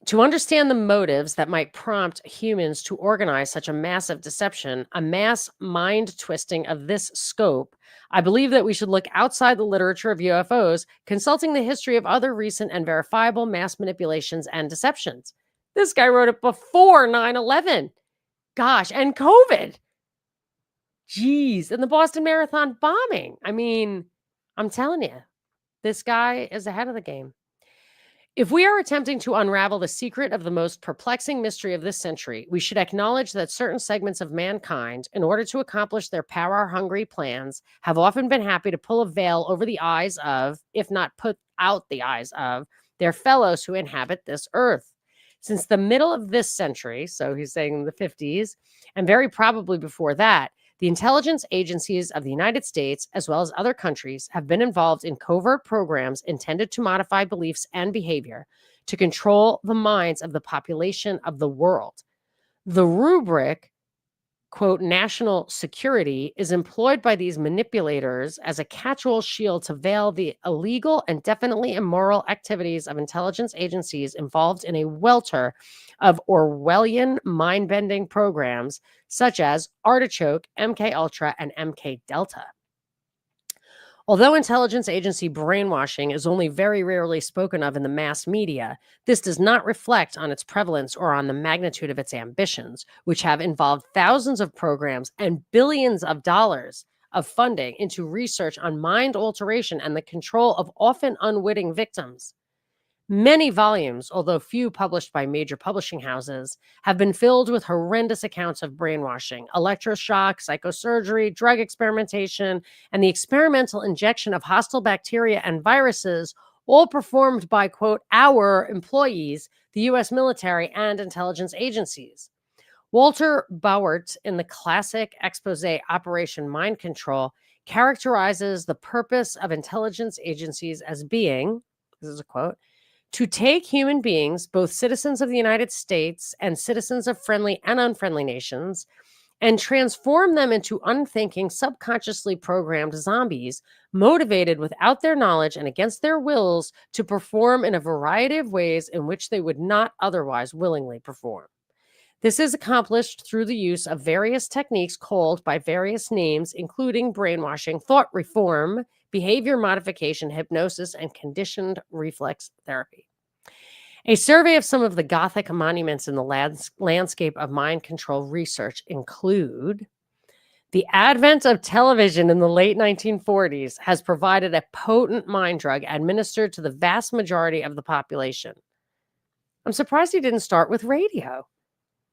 To understand the motives that might prompt humans to organize such a massive deception, a mass mind twisting of this scope, I believe that we should look outside the literature of UFOs, consulting the history of other recent and verifiable mass manipulations and deceptions. This guy wrote it before 9/11. Gosh, and COVID. Jeez, and the Boston Marathon bombing. I mean, I'm telling you, this guy is ahead of the game. If we are attempting to unravel the secret of the most perplexing mystery of this century, we should acknowledge that certain segments of mankind, in order to accomplish their power-hungry plans, have often been happy to pull a veil over the eyes of, if not put out the eyes of, their fellows who inhabit this earth. Since the middle of this century, so he's saying the 50s, and very probably before that, the intelligence agencies of the United States, as well as other countries, have been involved in covert programs intended to modify beliefs and behavior to control the minds of the population of the world. The rubric, quote, national security, is employed by these manipulators as a catch-all shield to veil the illegal and definitely immoral activities of intelligence agencies involved in a welter of Orwellian mind-bending programs such as Artichoke, MK Ultra, and MK Delta. Although intelligence agency brainwashing is only very rarely spoken of in the mass media, this does not reflect on its prevalence or on the magnitude of its ambitions, which have involved thousands of programs and billions of dollars of funding into research on mind alteration and the control of often unwitting victims. Many volumes, although few published by major publishing houses, have been filled with horrendous accounts of brainwashing, electroshock, psychosurgery, drug experimentation, and the experimental injection of hostile bacteria and viruses, all performed by, quote, our employees, the U.S. military and intelligence agencies. Walter Bauert, in the classic expose Operation Mind Control, characterizes the purpose of intelligence agencies as being, this is a quote, to take human beings, both citizens of the United States and citizens of friendly and unfriendly nations, and transform them into unthinking, subconsciously programmed zombies, motivated without their knowledge and against their wills to perform in a variety of ways in which they would not otherwise willingly perform. This is accomplished through the use of various techniques called by various names, including brainwashing, thought reform, behavior modification, hypnosis, and conditioned reflex therapy. A survey of some of the Gothic monuments in the landscape of mind control research include the advent of television in the late 1940s has provided a potent mind drug administered to the vast majority of the population. I'm surprised he didn't start with radio.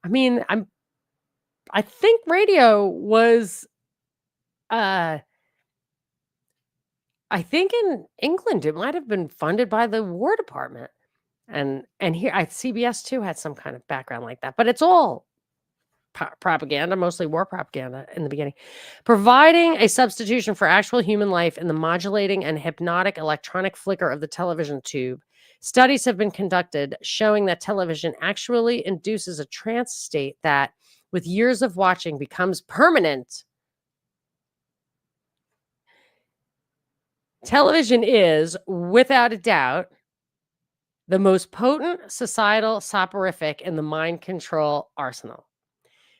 I mean, I think radio was I think in England it might have been funded by the War Department. And here CBS too had some kind of background like that, but it's all propaganda, mostly war propaganda in the beginning. Providing a substitution for actual human life in the modulating and hypnotic electronic flicker of the television tube. Studies have been conducted showing that television actually induces a trance state that, with years of watching, becomes permanent. Television is, without a doubt, the most potent societal soporific in the mind control arsenal.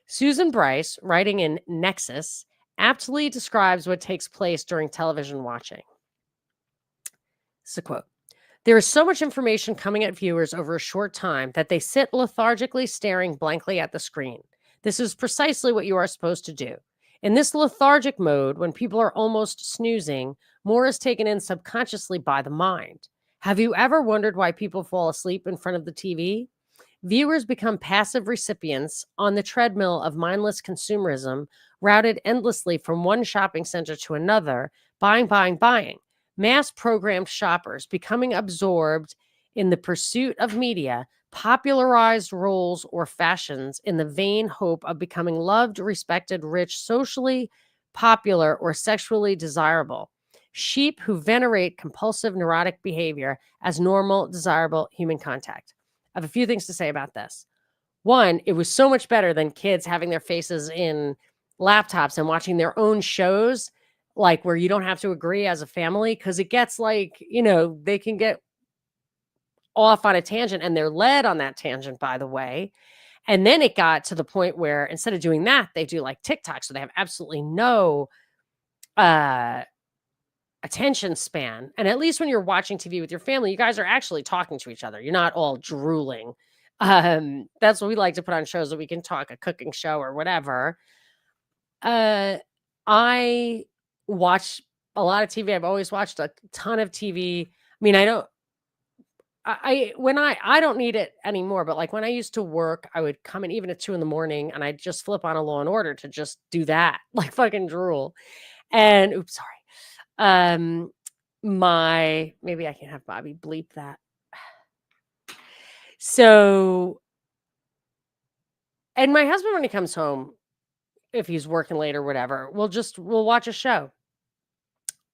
Susan Bryce, writing in Nexus, aptly describes what takes place during television watching. This is a quote. There is so much information coming at viewers over a short time that they sit lethargically staring blankly at the screen. This is precisely what you are supposed to do. In this lethargic mode, when people are almost snoozing, more is taken in subconsciously by the mind. Have you ever wondered why people fall asleep in front of the TV? Viewers become passive recipients on the treadmill of mindless consumerism, routed endlessly from one shopping center to another, buying, buying, buying. Mass-programmed shoppers becoming absorbed in the pursuit of media, popularized roles or fashions in the vain hope of becoming loved, respected, rich, socially popular, or sexually desirable. Sheep who venerate compulsive neurotic behavior as normal, desirable human contact. I have a few things to say about this. One, it was so much better than kids having their faces in laptops and watching their own shows, like where you don't have to agree as a family, because it gets like, they can get off on a tangent and they're led on that tangent, by the way. And then it got to the point where instead of doing that, they do like TikTok. So they have absolutely no attention span. And at least when you're watching TV with your family, you guys are actually talking to each other. You're not all drooling. That's what we like to put on shows, that we can talk, a cooking show or whatever. I watch a lot of TV. I've always watched a ton of TV. I mean, I don't need it anymore, but like when I used to work, I would come in even at 2 a.m. and I'd just flip on a Law and Order to just do that, like fucking drool. And oops, sorry. Maybe I can have Bobby bleep that. So, and my husband, when he comes home, if he's working late or whatever, we'll watch a show.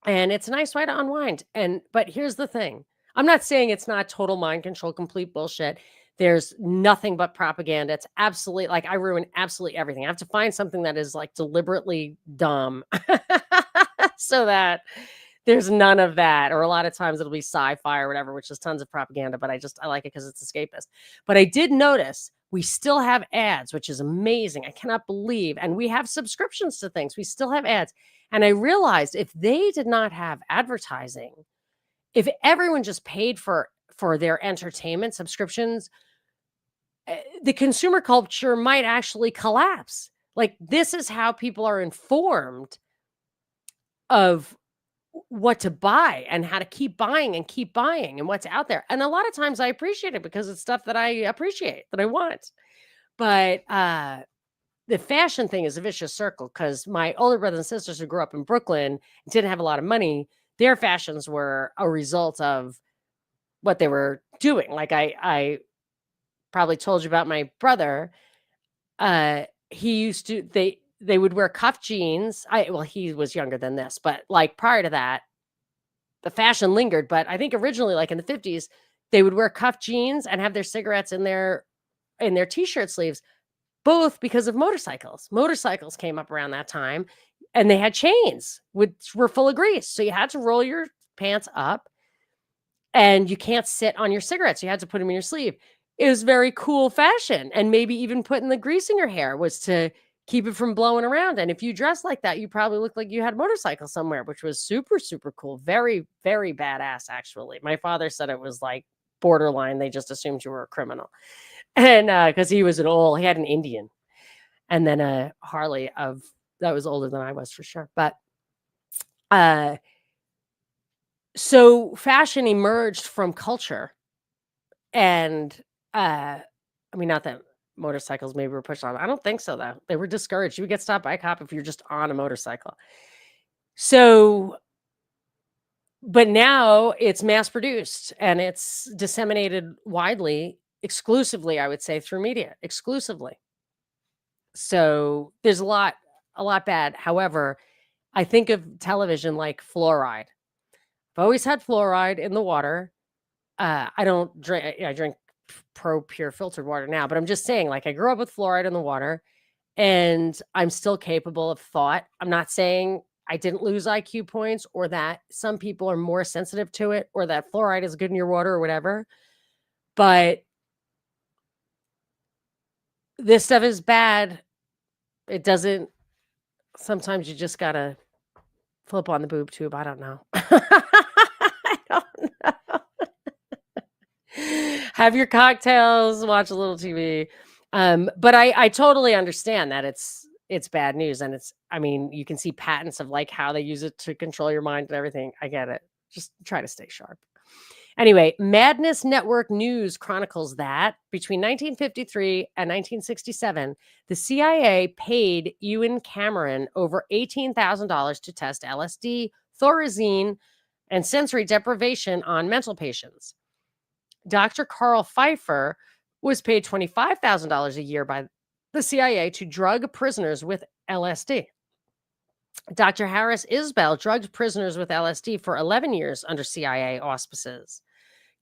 And it's a nice way to unwind. But here's the thing. I'm not saying it's not total mind control, complete bullshit. There's nothing but propaganda. It's absolutely like I ruin absolutely everything. I have to find something that is like deliberately dumb so that there's none of that. Or a lot of times it'll be sci-fi or whatever, which is tons of propaganda, but I like it because it's escapist. But I did notice we still have ads, which is amazing. I cannot believe. And we have subscriptions to things. We still have ads. And I realized if they did not have advertising, if everyone just paid for their entertainment subscriptions, the consumer culture might actually collapse. Like, this is how people are informed of what to buy and how to keep buying and what's out there. And a lot of times I appreciate it because it's stuff that I appreciate, that I want. But the fashion thing is a vicious circle because my older brothers and sisters who grew up in Brooklyn didn't have a lot of money. Their fashions were a result of what they were doing. Like I probably told you about my brother. He used to they would wear cuff jeans. Well, he was younger than this, but like prior to that, the fashion lingered. But I think originally, like in the 50s, they would wear cuff jeans and have their cigarettes in their t-shirt sleeves, both because of motorcycles. Motorcycles came up around that time and they had chains which were full of grease. So you had to roll your pants up and you can't sit on your cigarettes. You had to put them in your sleeve. It was very cool fashion. And maybe even putting the grease in your hair was to keep it from blowing around. And if you dressed like that, you probably looked like you had a motorcycle somewhere, which was super, super cool. Very, very badass, actually. My father said it was like borderline. They just assumed you were a criminal. And because he had an Indian and then a Harley that was older than I was for sure. But so fashion emerged from culture. And I mean, not that motorcycles maybe were pushed on. I don't think so, though. They were discouraged. You would get stopped by a cop if you're just on a motorcycle. So, but now it's mass produced and it's disseminated widely, exclusively, I would say, through media, exclusively. So there's a lot bad. However, I think of television like fluoride. I've always had fluoride in the water. I don't drink. I drink pure filtered water now, but I'm just saying, like, I grew up with fluoride in the water, and I'm still capable of thought. I'm not saying I didn't lose IQ points, or that some people are more sensitive to it, or that fluoride is good in your water, or whatever. But this stuff is bad. It doesn't. Sometimes you just gotta flip on the boob tube. I don't know. I don't know. Have your cocktails, watch a little TV. But I totally understand that it's bad news. And I mean, you can see patents of like how they use it to control your mind and everything. I get it. Just try to stay sharp. Anyway, Madness Network News chronicles that between 1953 and 1967, the CIA paid Ewan Cameron over $18,000 to test LSD, Thorazine, and sensory deprivation on mental patients. Dr. Carl Pfeiffer was paid $25,000 a year by the CIA to drug prisoners with LSD. Dr. Harris Isbell drugged prisoners with LSD for 11 years under CIA auspices.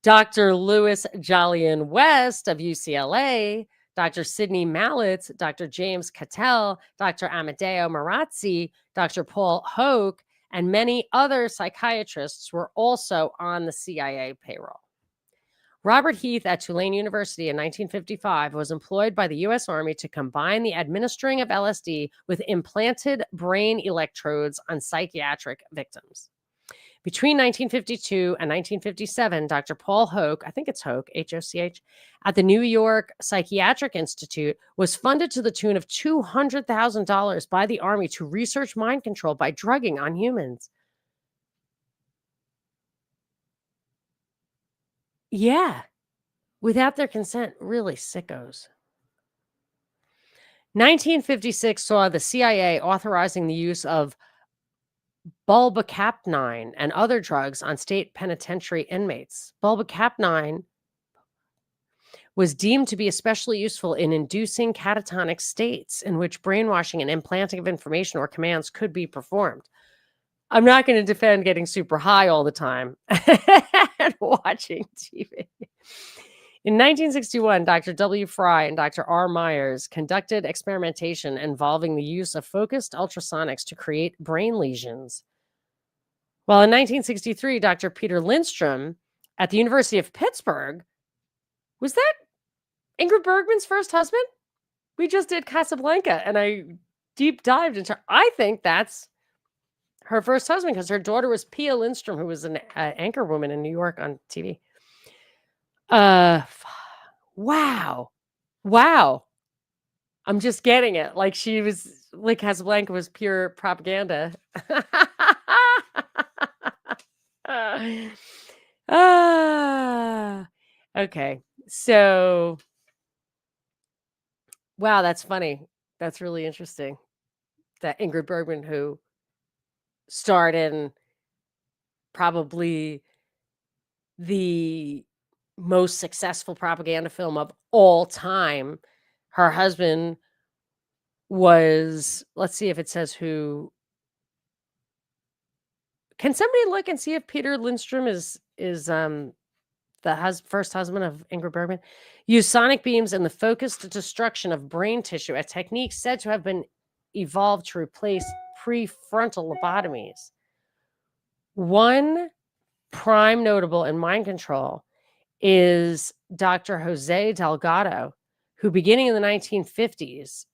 Dr. Louis Jolyon West of UCLA, Dr. Sidney Mallett, Dr. James Cattell, Dr. Amedeo Marazzi, Dr. Paul Hoke, and many other psychiatrists were also on the CIA payroll. Robert Heath at Tulane University in 1955 was employed by the U.S. Army to combine the administering of LSD with implanted brain electrodes on psychiatric victims. Between 1952 and 1957, Dr. Paul Hoke, I think it's Hoke, H-O-C-H, at the New York Psychiatric Institute was funded to the tune of $200,000 by the Army to research mind control by drugging on humans. Yeah. Without their consent, really sickos. 1956 saw the CIA authorizing the use of bulbacapnine and other drugs on state penitentiary inmates. Bulbacapnine was deemed to be especially useful in inducing catatonic states in which brainwashing and implanting of information or commands could be performed. I'm not going to defend getting super high all the time and watching TV. In 1961, Dr. W. Fry and Dr. R. Myers conducted experimentation involving the use of focused ultrasonics to create brain lesions. While in 1963, Dr. Peter Lindstrom at the University of Pittsburgh, was that Ingrid Bergman's first husband? We just did Casablanca, and I deep dived into. I think that's Her first husband, because her daughter was Pia Lindstrom, who was an anchor woman in New York on TV. Wow. Wow. I'm just getting it. Like she was, like Casablanca was pure propaganda. Ah, okay. So, wow, that's funny. That's really interesting. That Ingrid Bergman, who starred in probably the most successful propaganda film of all time, her husband was, let's see if it says who. Can somebody look and see if Peter Lindstrom is the first husband of Ingrid Bergman? Used sonic beams and the focused destruction of brain tissue, a technique said to have been evolved to replace prefrontal lobotomies. One prime notable in mind control is Dr. Jose Delgado, who beginning in the 1950s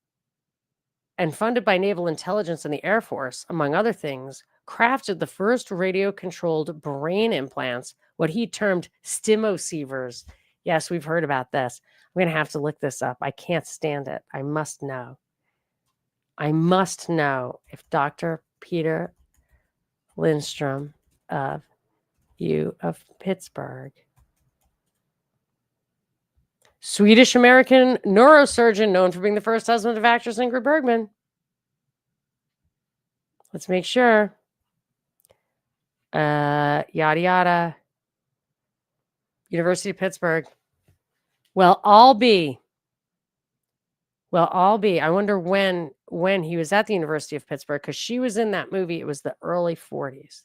and funded by naval intelligence and the Air Force, among other things, crafted the first radio-controlled brain implants, what he termed stimocievers. Yes, we've heard about this. I'm going to have to look this up. I can't stand it. I must know. I must know if Dr. Peter Lindstrom of Pittsburgh, Swedish-American neurosurgeon known for being the first husband of actress Ingrid Bergman. Let's make sure. Yada yada. University of Pittsburgh. Well, I'll be. I wonder when he was at the University of Pittsburgh, because she was in that movie. It was the early 40s.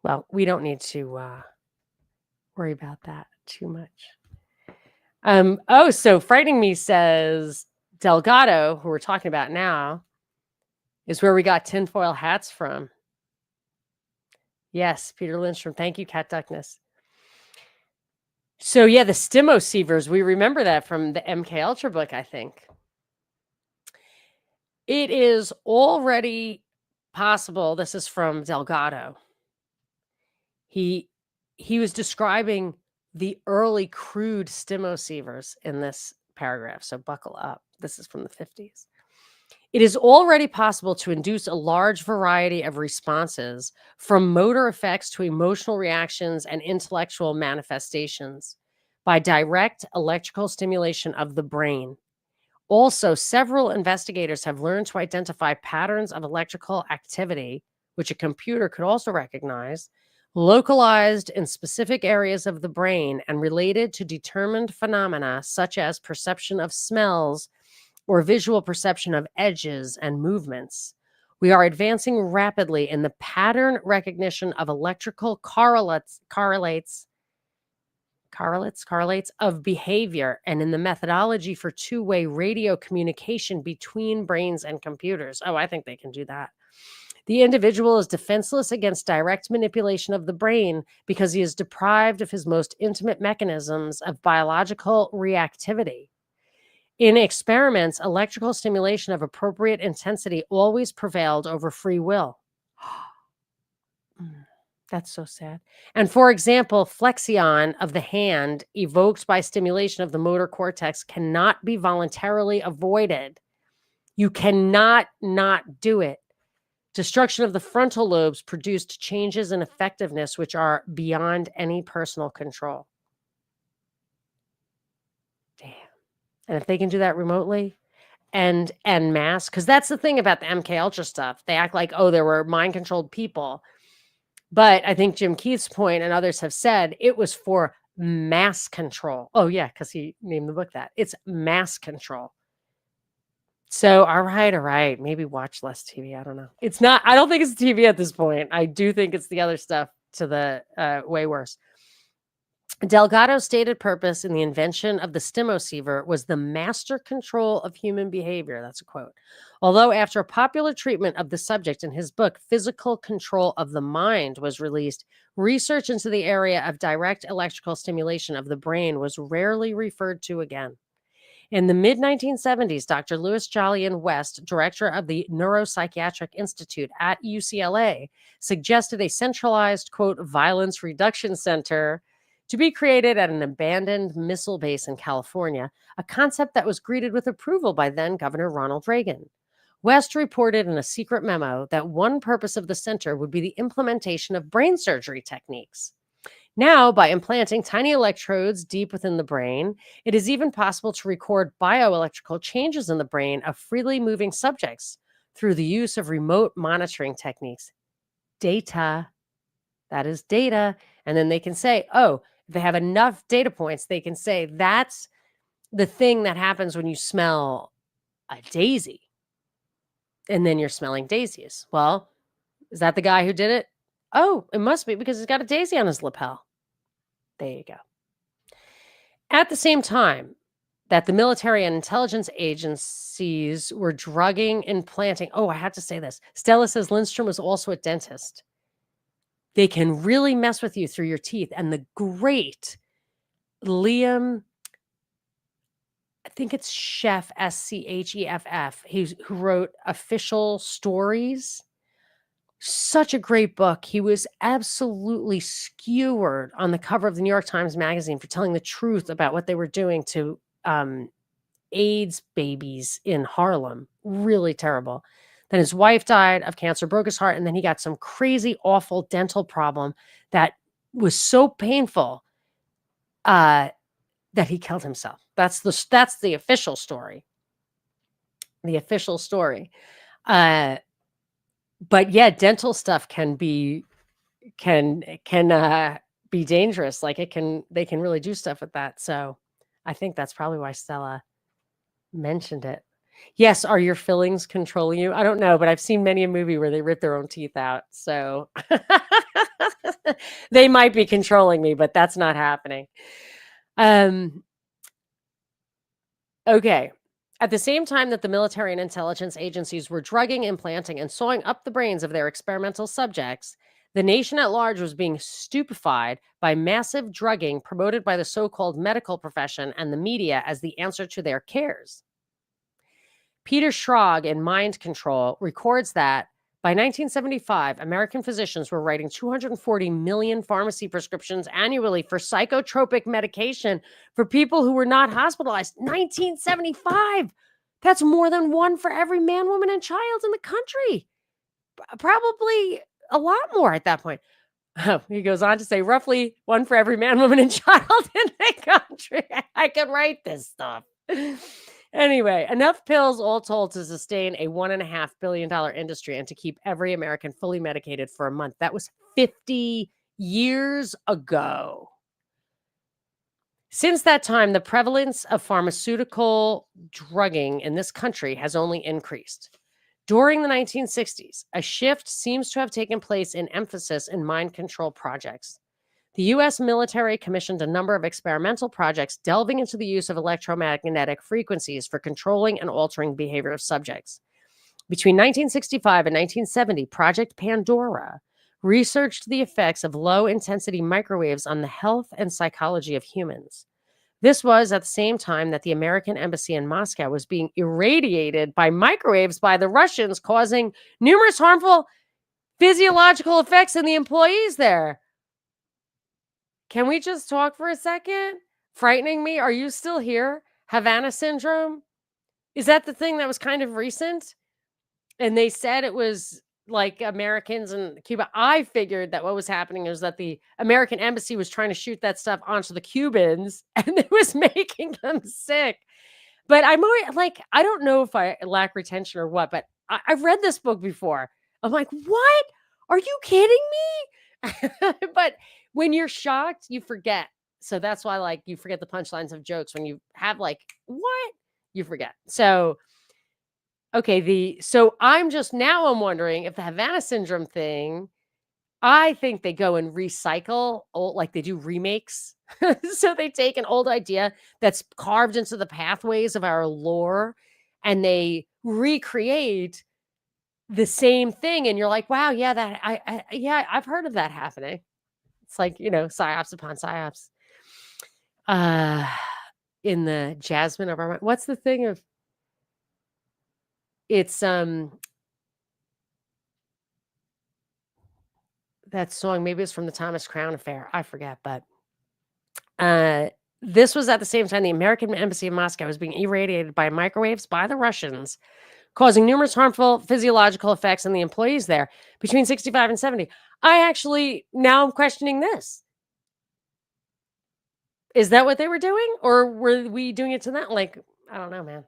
Well, we don't need to worry about that too much. So Frightening Me says Delgado, who we're talking about now, is where we got tinfoil hats from. Yes, Peter Lindstrom. Thank you, Cat Duckness. So yeah, the stimocievers, we remember that from the MK Ultra book, I think. It is already possible. This is from Delgado. He was describing the early crude stimocievers in this paragraph, so buckle up. This is from the 50s. It is already possible to induce a large variety of responses, from motor effects to emotional reactions and intellectual manifestations, by direct electrical stimulation of the brain. Also, several investigators have learned to identify patterns of electrical activity, which a computer could also recognize, localized in specific areas of the brain and related to determined phenomena such as perception of smells or visual perception of edges and movements. We are advancing rapidly in the pattern recognition of electrical correlates of behavior, and in the methodology for two-way radio communication between brains and computers. Oh, I think they can do that. The individual is defenseless against direct manipulation of the brain because he is deprived of his most intimate mechanisms of biological reactivity. In experiments, electrical stimulation of appropriate intensity always prevailed over free will. That's so sad. And for example, flexion of the hand evoked by stimulation of the motor cortex cannot be voluntarily avoided. You cannot not do it. Destruction of the frontal lobes produced changes in effectiveness which are beyond any personal control. Damn. And if they can do that remotely and mass, because that's the thing about the MK Ultra stuff. They act like, oh, there were mind-controlled people. But I think Jim Keith's point, and others have said, it was for mass control. Oh, yeah, because he named the book that. It's mass control. So, all right. Maybe watch less TV. I don't know. It's not, I don't think it's TV at this point. I do think it's the other stuff to the way worse. Delgado's stated purpose in the invention of the stimoceiver was the master control of human behavior. That's a quote. Although after a popular treatment of the subject in his book, Physical Control of the Mind, was released, research into the area of direct electrical stimulation of the brain was rarely referred to again. In the mid-1970s, Dr. Louis Jolyon West, director of the Neuropsychiatric Institute at UCLA, suggested a centralized, quote, violence reduction center to be created at an abandoned missile base in California, a concept that was greeted with approval by then Governor Ronald Reagan. West reported in a secret memo that one purpose of the center would be the implementation of brain surgery techniques. Now, by implanting tiny electrodes deep within the brain, it is even possible to record bioelectrical changes in the brain of freely moving subjects through the use of remote monitoring techniques. Data, that is data. And then they can say, oh, if they have enough data points, they can say that's the thing that happens when you smell a daisy. And then you're smelling daisies. Well, is that the guy who did it? Oh, it must be because he's got a daisy on his lapel. There you go. At the same time that the military and intelligence agencies were drugging and planting. Oh, I had to say this. Stella says Lindstrom was also a dentist. They can really mess with you through your teeth. And the great Liam, I think it's Chef, Scheff, who wrote Official Stories. Such a great book. He was absolutely skewered on the cover of the New York Times Magazine for telling the truth about what they were doing to AIDS babies in Harlem. Really terrible. Then his wife died of cancer, broke his heart, and then he got some crazy, awful dental problem that was so painful that he killed himself. That's the official story. The official story. But yeah, dental stuff can be dangerous. Like they can really do stuff with that. So I think that's probably why Stella mentioned it. Yes, are your fillings controlling you? I don't know, but I've seen many a movie where they rip their own teeth out. So they might be controlling me, but that's not happening. Okay. At the same time that the military and intelligence agencies were drugging, implanting, and sewing up the brains of their experimental subjects, the nation at large was being stupefied by massive drugging promoted by the so-called medical profession and the media as the answer to their cares. Peter Schrag in Mind Control records that by 1975, American physicians were writing 240 million pharmacy prescriptions annually for psychotropic medication for people who were not hospitalized. 1975! That's more than one for every man, woman, and child in the country. Probably a lot more at that point. He goes on to say roughly one for every man, woman, and child in the country. I can write this stuff. Anyway, enough pills all told to sustain a $1.5 billion industry and to keep every American fully medicated for a month. That was 50 years ago. Since that time, the prevalence of pharmaceutical drugging in this country has only increased. During the 1960s, a shift seems to have taken place in emphasis in mind control projects. The U.S. military commissioned a number of experimental projects delving into the use of electromagnetic frequencies for controlling and altering behavior of subjects. Between 1965 and 1970, Project Pandora researched the effects of low-intensity microwaves on the health and psychology of humans. This was at the same time that the American embassy in Moscow was being irradiated by microwaves by the Russians, causing numerous harmful physiological effects in the employees there. Can we just talk for a second? Frightening me. Are you still here? Havana syndrome? Is that the thing that was kind of recent? And they said it was like Americans in Cuba. I figured that what was happening was that the American embassy was trying to shoot that stuff onto the Cubans and it was making them sick. But I'm always like, I don't know if I lack retention or what, but I've read this book before. I'm like, what? Are you kidding me? But when you're shocked, you forget. So that's why, like, you forget the punchlines of jokes. When you have, like, what? You forget. So, okay, so I'm wondering if the Havana syndrome thing, I think they go and recycle, like they do remakes. So they take an old idea that's carved into the pathways of our lore and they recreate the same thing. And you're like, wow, yeah, I've heard of that happening. It's like, psyops upon psyops. in the jasmine of our mind. What's the thing of it's that song, maybe it's from the Thomas Crown Affair. I forget, but this was at the same time the American embassy in Moscow was being irradiated by microwaves by the Russians, causing numerous harmful physiological effects in the employees there between 65 and 70. Now I'm questioning this. Is that what they were doing? Or were we doing it to them? Like, I don't know, man.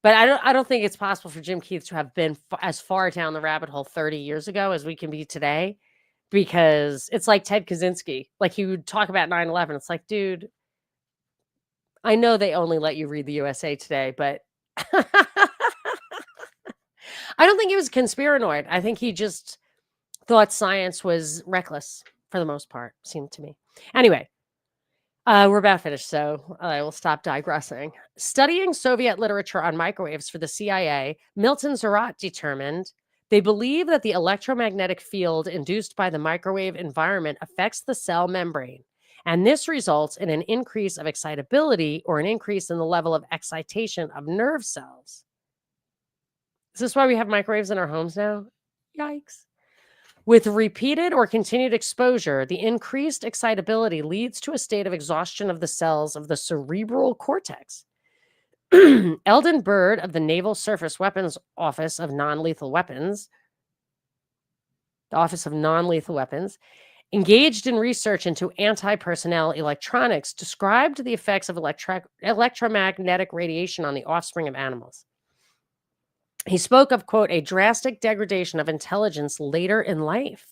But I don't think it's possible for Jim Keith to have been as far down the rabbit hole 30 years ago as we can be today, because it's like Ted Kaczynski. Like, he would talk about 9/11. It's like, dude, I know they only let you read the USA Today, but I don't think he was conspiranoid. I think he just thought science was reckless for the most part, seemed to me. Anyway, we're about finished, so I will stop digressing. Studying Soviet literature on microwaves for the CIA, Milton Surratt determined they believe that the electromagnetic field induced by the microwave environment affects the cell membrane, and this results in an increase of excitability or an increase in the level of excitation of nerve cells. Is this why we have microwaves in our homes now? Yikes. With repeated or continued exposure, the increased excitability leads to a state of exhaustion of the cells of the cerebral cortex. Eldon Bird of the Naval Surface Weapons Office of Non-Lethal Weapons, the Office of Non-Lethal Weapons, engaged in research into anti-personnel electronics, described the effects of electromagnetic radiation on the offspring of animals. He spoke of, quote, a drastic degradation of intelligence later in life.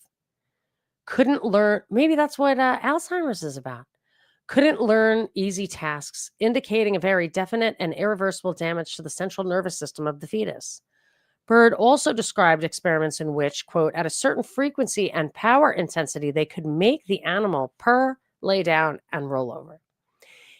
Couldn't learn, maybe that's what Alzheimer's is about. Couldn't learn easy tasks, indicating a very definite and irreversible damage to the central nervous system of the fetus. Bird also described experiments in which, quote, at a certain frequency and power intensity, they could make the animal purr, lay down, and roll over.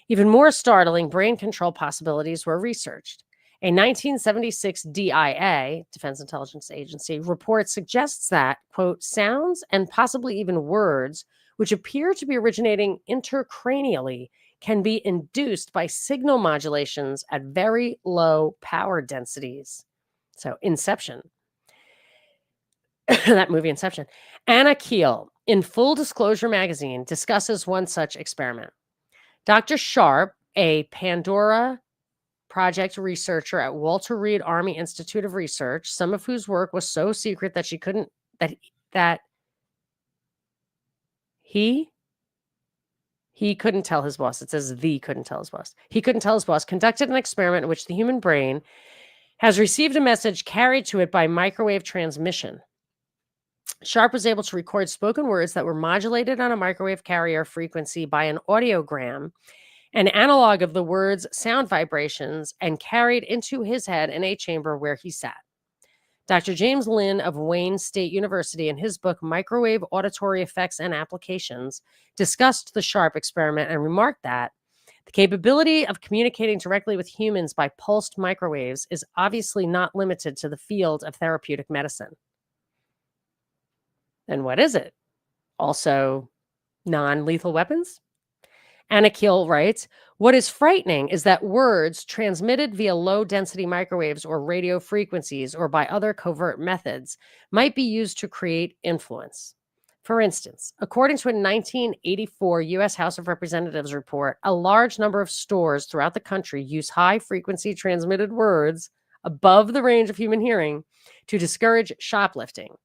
Even more startling brain control possibilities were researched. A 1976 DIA, Defense Intelligence Agency, report suggests that, quote, sounds and possibly even words, which appear to be originating intercranially, can be induced by signal modulations at very low power densities. So, Inception. That movie, Inception. Anna Keel, in Full Disclosure magazine, discusses one such experiment. Dr. Sharp, a Pandora Project researcher at Walter Reed Army Institute of Research, some of whose work was so secret that he couldn't tell his boss. It says couldn't tell his boss. He couldn't tell his boss, conducted an experiment in which the human brain has received a message carried to it by microwave transmission. Sharp was able to record spoken words that were modulated on a microwave carrier frequency by an audiogram, an analog of the words' sound vibrations, and carried into his head in a chamber where he sat. Dr. James Lynn of Wayne State University, in his book Microwave Auditory Effects and Applications, discussed the Sharp experiment and remarked that the capability of communicating directly with humans by pulsed microwaves is obviously not limited to the field of therapeutic medicine. Then what is it? Also non-lethal weapons? Anna Keel writes, what is frightening is that words transmitted via low-density microwaves or radio frequencies or by other covert methods might be used to create influence. For instance, according to a 1984 U.S. House of Representatives report, a large number of stores throughout the country use high-frequency transmitted words above the range of human hearing to discourage shoplifting.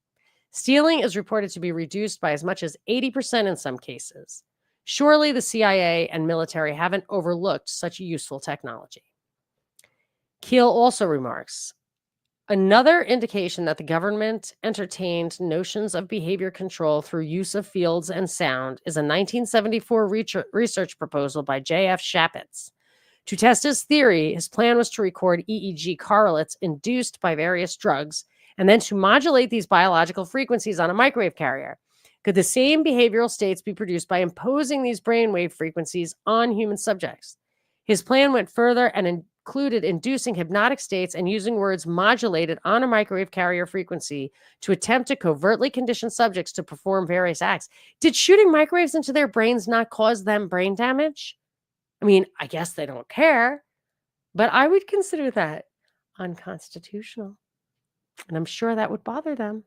Stealing is reported to be reduced by as much as 80% in some cases. Surely the CIA and military haven't overlooked such useful technology. Keel also remarks, another indication that the government entertained notions of behavior control through use of fields and sound is a 1974 research proposal by J.F. Shapitz. To test his theory, his plan was to record EEG correlates induced by various drugs and then to modulate these biological frequencies on a microwave carrier. Could the same behavioral states be produced by imposing these brainwave frequencies on human subjects? His plan went further and included inducing hypnotic states and using words modulated on a microwave carrier frequency to attempt to covertly condition subjects to perform various acts. Did shooting microwaves into their brains not cause them brain damage? I mean, I guess they don't care, but I would consider that unconstitutional. And I'm sure that would bother them.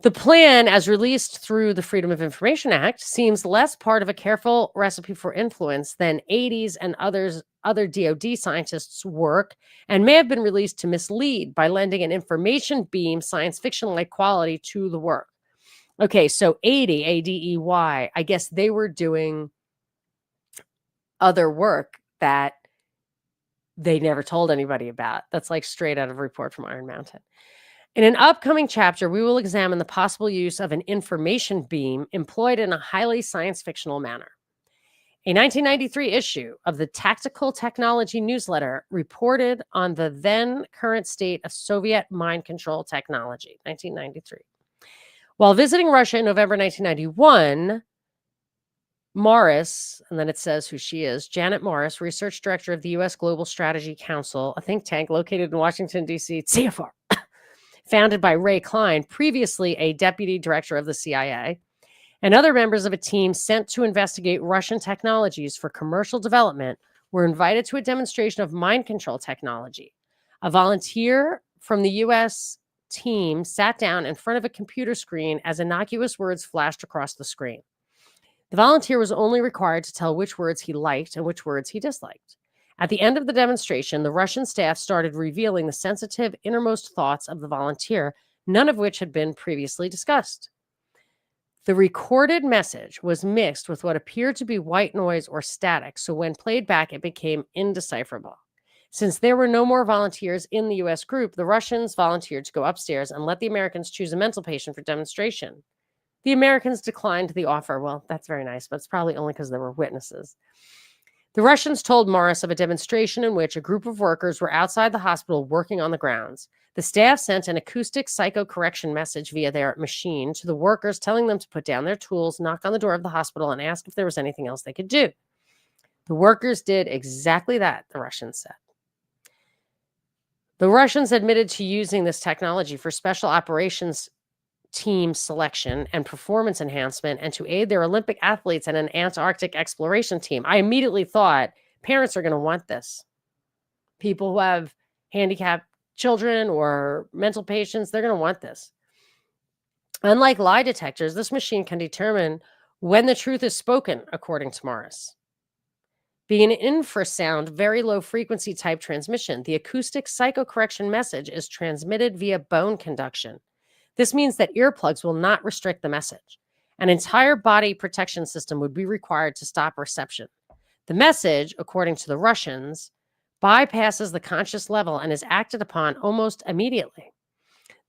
The plan, as released through the Freedom of Information Act, seems less part of a careful recipe for influence than 80s and other DoD scientists' work, and may have been released to mislead by lending an information beam science fiction-like quality to the work. Okay, so 80, ADEY, I guess they were doing other work that they never told anybody about. That's like straight out of a report from Iron Mountain. In an upcoming chapter, we will examine the possible use of an information beam employed in a highly science fictional manner. A 1993 issue of the Tactical Technology newsletter reported on the then current state of Soviet mind control technology, 1993. While visiting Russia in November 1991, Morris, and then it says who she is, Janet Morris, research director of the U.S. Global Strategy Council, a think tank located in Washington, D.C., CFR, founded by Ray Klein, previously a deputy director of the CIA, and other members of a team sent to investigate Russian technologies for commercial development were invited to a demonstration of mind control technology. A volunteer from the U.S. team sat down in front of a computer screen as innocuous words flashed across the screen. The volunteer was only required to tell which words he liked and which words he disliked. At the end of the demonstration, the Russian staff started revealing the sensitive innermost thoughts of the volunteer, none of which had been previously discussed. The recorded message was mixed with what appeared to be white noise or static, so when played back, it became indecipherable. Since there were no more volunteers in the U.S. group, the Russians volunteered to go upstairs and let the Americans choose a mental patient for demonstration. The Americans declined the offer. Well, that's very nice, but it's probably only because there were witnesses. The Russians told Morris of a demonstration in which a group of workers were outside the hospital working on the grounds. The staff sent an acoustic psychocorrection message via their machine to the workers, telling them to put down their tools, knock on the door of the hospital, and ask if there was anything else they could do. The workers did exactly that, the Russians said. The Russians admitted to using this technology for special operations team selection and performance enhancement and to aid their Olympic athletes and an Antarctic exploration team. I immediately thought parents are going to want this. People who have handicapped children or mental patients, they're going to want this. Unlike lie detectors, this machine can determine when the truth is spoken, according to Morris. Being an infrasound, very low frequency type transmission, the acoustic psychocorrection message is transmitted via bone conduction. This means that earplugs will not restrict the message. An entire body protection system would be required to stop reception. The message, according to the Russians, bypasses the conscious level and is acted upon almost immediately.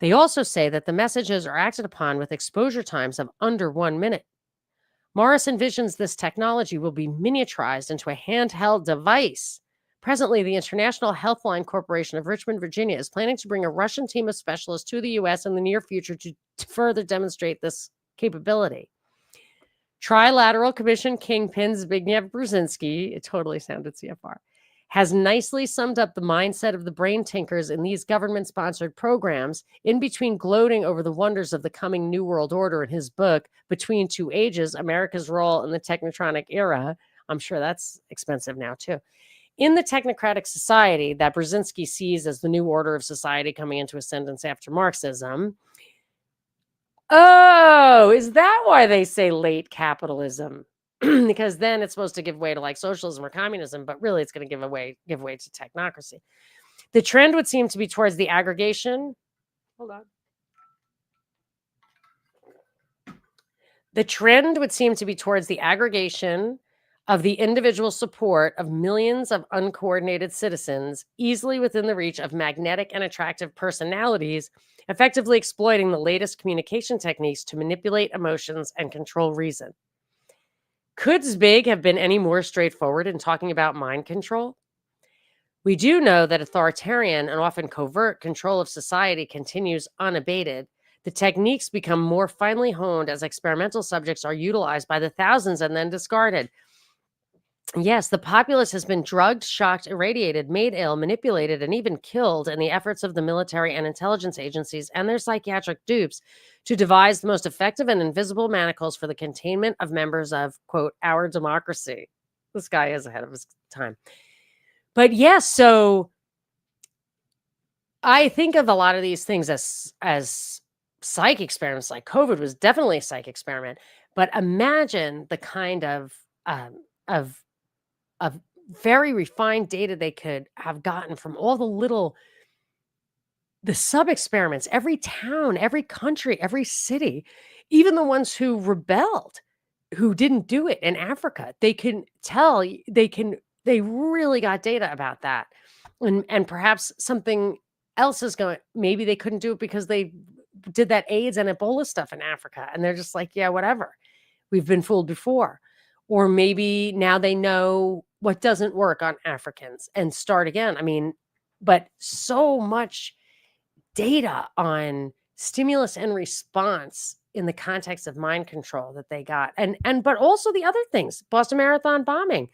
They also say that the messages are acted upon with exposure times of under 1 minute. Morris envisions this technology will be miniaturized into a handheld device. Presently, the International Healthline Corporation of Richmond, Virginia, is planning to bring a Russian team of specialists to the U.S. in the near future to further demonstrate this capability. Trilateral Commission Kingpin Zbigniew Brzezinski, it totally sounded CFR, has nicely summed up the mindset of the brain tinkers in these government-sponsored programs, in between gloating over the wonders of the coming New World Order in his book, Between Two Ages, America's Role in the Technotronic Era. I'm sure that's expensive now, too. In the technocratic society that Brzezinski sees as the new order of society coming into ascendance after Marxism. Oh, is that why they say late capitalism? Because then it's supposed to give way to like socialism or communism, but really it's going to give way to technocracy. The trend would seem to be towards the aggregation. Hold on. The trend would seem to be towards the aggregation of the individual support of millions of uncoordinated citizens, easily within the reach of magnetic and attractive personalities, effectively exploiting the latest communication techniques to manipulate emotions and control reason. Could Zbig have been any more straightforward in talking about mind control? We do know that authoritarian and often covert control of society continues unabated. The techniques become more finely honed as experimental subjects are utilized by the thousands and then discarded. Yes, the populace has been drugged, shocked, irradiated, made ill, manipulated, and even killed in the efforts of the military and intelligence agencies and their psychiatric dupes to devise the most effective and invisible manacles for the containment of members of, quote, our democracy. This guy is ahead of his time. But yes, so I think of a lot of these things as psych experiments. Like COVID was definitely a psych experiment. But imagine the kind um, of of very refined data they could have gotten from all the sub experiments, every town, every country, every city, even the ones who rebelled, who didn't do it in Africa. They can tell they really got data about that. And perhaps something else is going, maybe they couldn't do it because they did that AIDS and Ebola stuff in Africa. And they're just like, yeah, whatever. We've been fooled before. Or maybe now they know what doesn't work on Africans and start again. I mean, but so much data on stimulus and response in the context of mind control that they got. And but also the other things, Boston Marathon bombing,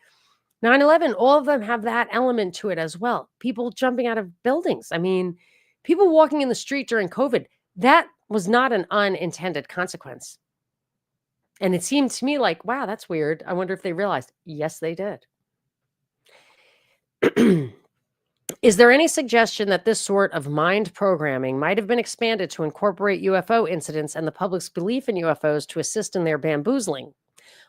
9/11, all of them have that element to it as well. People jumping out of buildings. I mean, people walking in the street during COVID, that was not an unintended consequence. And it seemed to me like, wow, that's weird. I wonder if they realized. Yes, they did. Is there any suggestion that this sort of mind programming might have been expanded to incorporate UFO incidents and the public's belief in UFOs to assist in their bamboozling?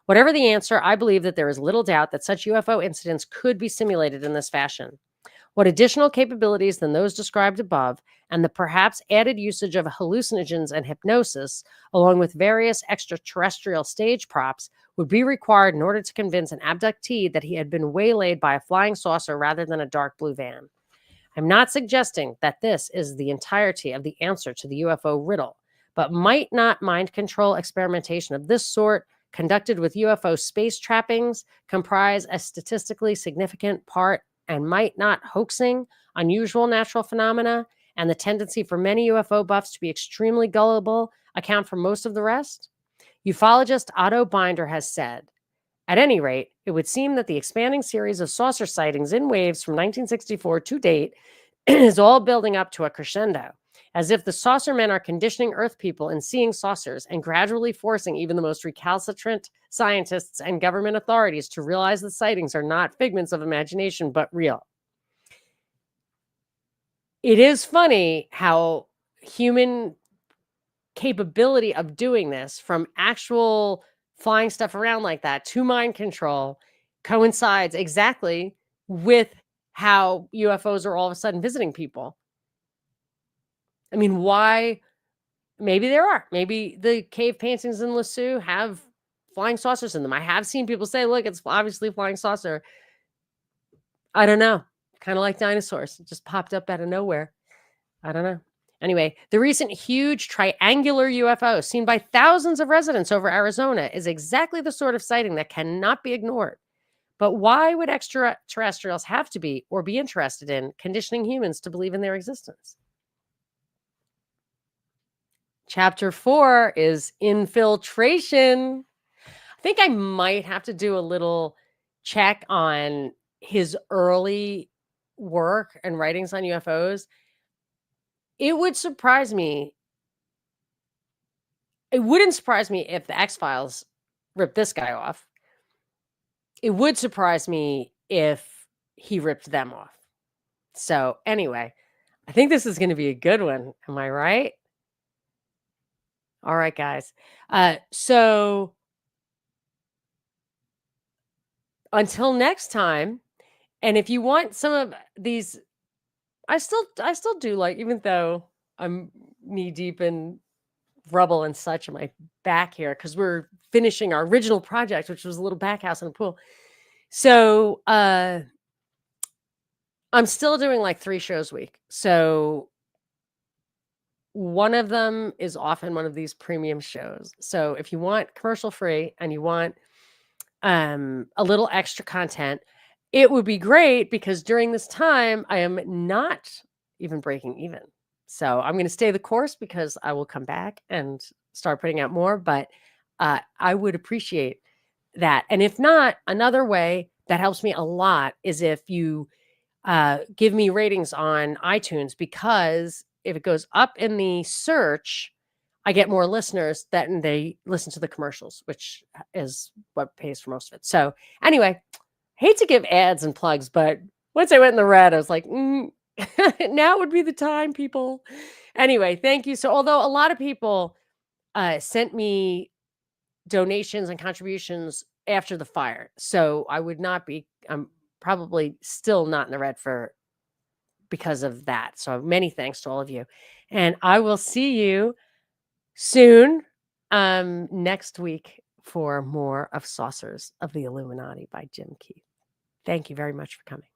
Whatever the answer, I believe that there is little doubt that such UFO incidents could be simulated in this fashion. What additional capabilities than those described above, and the perhaps added usage of hallucinogens and hypnosis, along with various extraterrestrial stage props, would be required in order to convince an abductee that he had been waylaid by a flying saucer rather than a dark blue van? I'm not suggesting that this is the entirety of the answer to the UFO riddle, but might not mind control experimentation of this sort, conducted with UFO space trappings, comprise a statistically significant part, and might not hoaxing, unusual natural phenomena, and the tendency for many UFO buffs to be extremely gullible account for most of the rest? Ufologist Otto Binder has said, at any rate, it would seem that the expanding series of saucer sightings in waves from 1964 to date is all building up to a crescendo, as if the saucer men are conditioning Earth people in seeing saucers and gradually forcing even the most recalcitrant scientists and government authorities to realize the sightings are not figments of imagination, but real. It is funny how human capability of doing this, from actual flying stuff around like that to mind control, coincides exactly with how UFOs are all of a sudden visiting people. I mean, why? Maybe there are. Maybe the cave paintings in Lascaux have flying saucers in them. I have seen people say, look, it's obviously a flying saucer. I don't know. Kind of like dinosaurs. It just popped up out of nowhere. I don't know. Anyway, the recent huge triangular UFO seen by thousands of residents over Arizona is exactly the sort of sighting that cannot be ignored. But why would extraterrestrials have to be or be interested in conditioning humans to believe in their existence? Chapter 4 is infiltration. I think I might have to do a little check on his early work and writings on UFOs. It would surprise me. It wouldn't surprise me if the X-Files ripped this guy off. It would surprise me if he ripped them off. So anyway, I think this is going to be a good one. Am I right? All right, guys. So until next time, and if you want some of these, I still do, like, even though I'm knee deep in rubble and such in my back here, because we're finishing our original project, which was a little back house in a pool. So I'm still doing like 3 shows a week. So one of them is often one of these premium shows. So if you want commercial free and you want a little extra content, it would be great, because during this time I am not even breaking even. So I'm going to stay the course, because I will come back and start putting out more, but I would appreciate that. And if not, another way that helps me a lot is if you give me ratings on iTunes, because if it goes up in the search, I get more listeners that, and they listen to the commercials, which is what pays for most of it. So anyway, hate to give ads and plugs, but once I went in the red, I was like, now would be the time, people. Anyway, thank you. So, although a lot of people sent me donations and contributions after the fire, so I would not be. I'm probably still not in the red for because of that. So, many thanks to all of you, and I will see you soon next week for more of Saucers of the Illuminati by Jim Keith. Thank you very much for coming.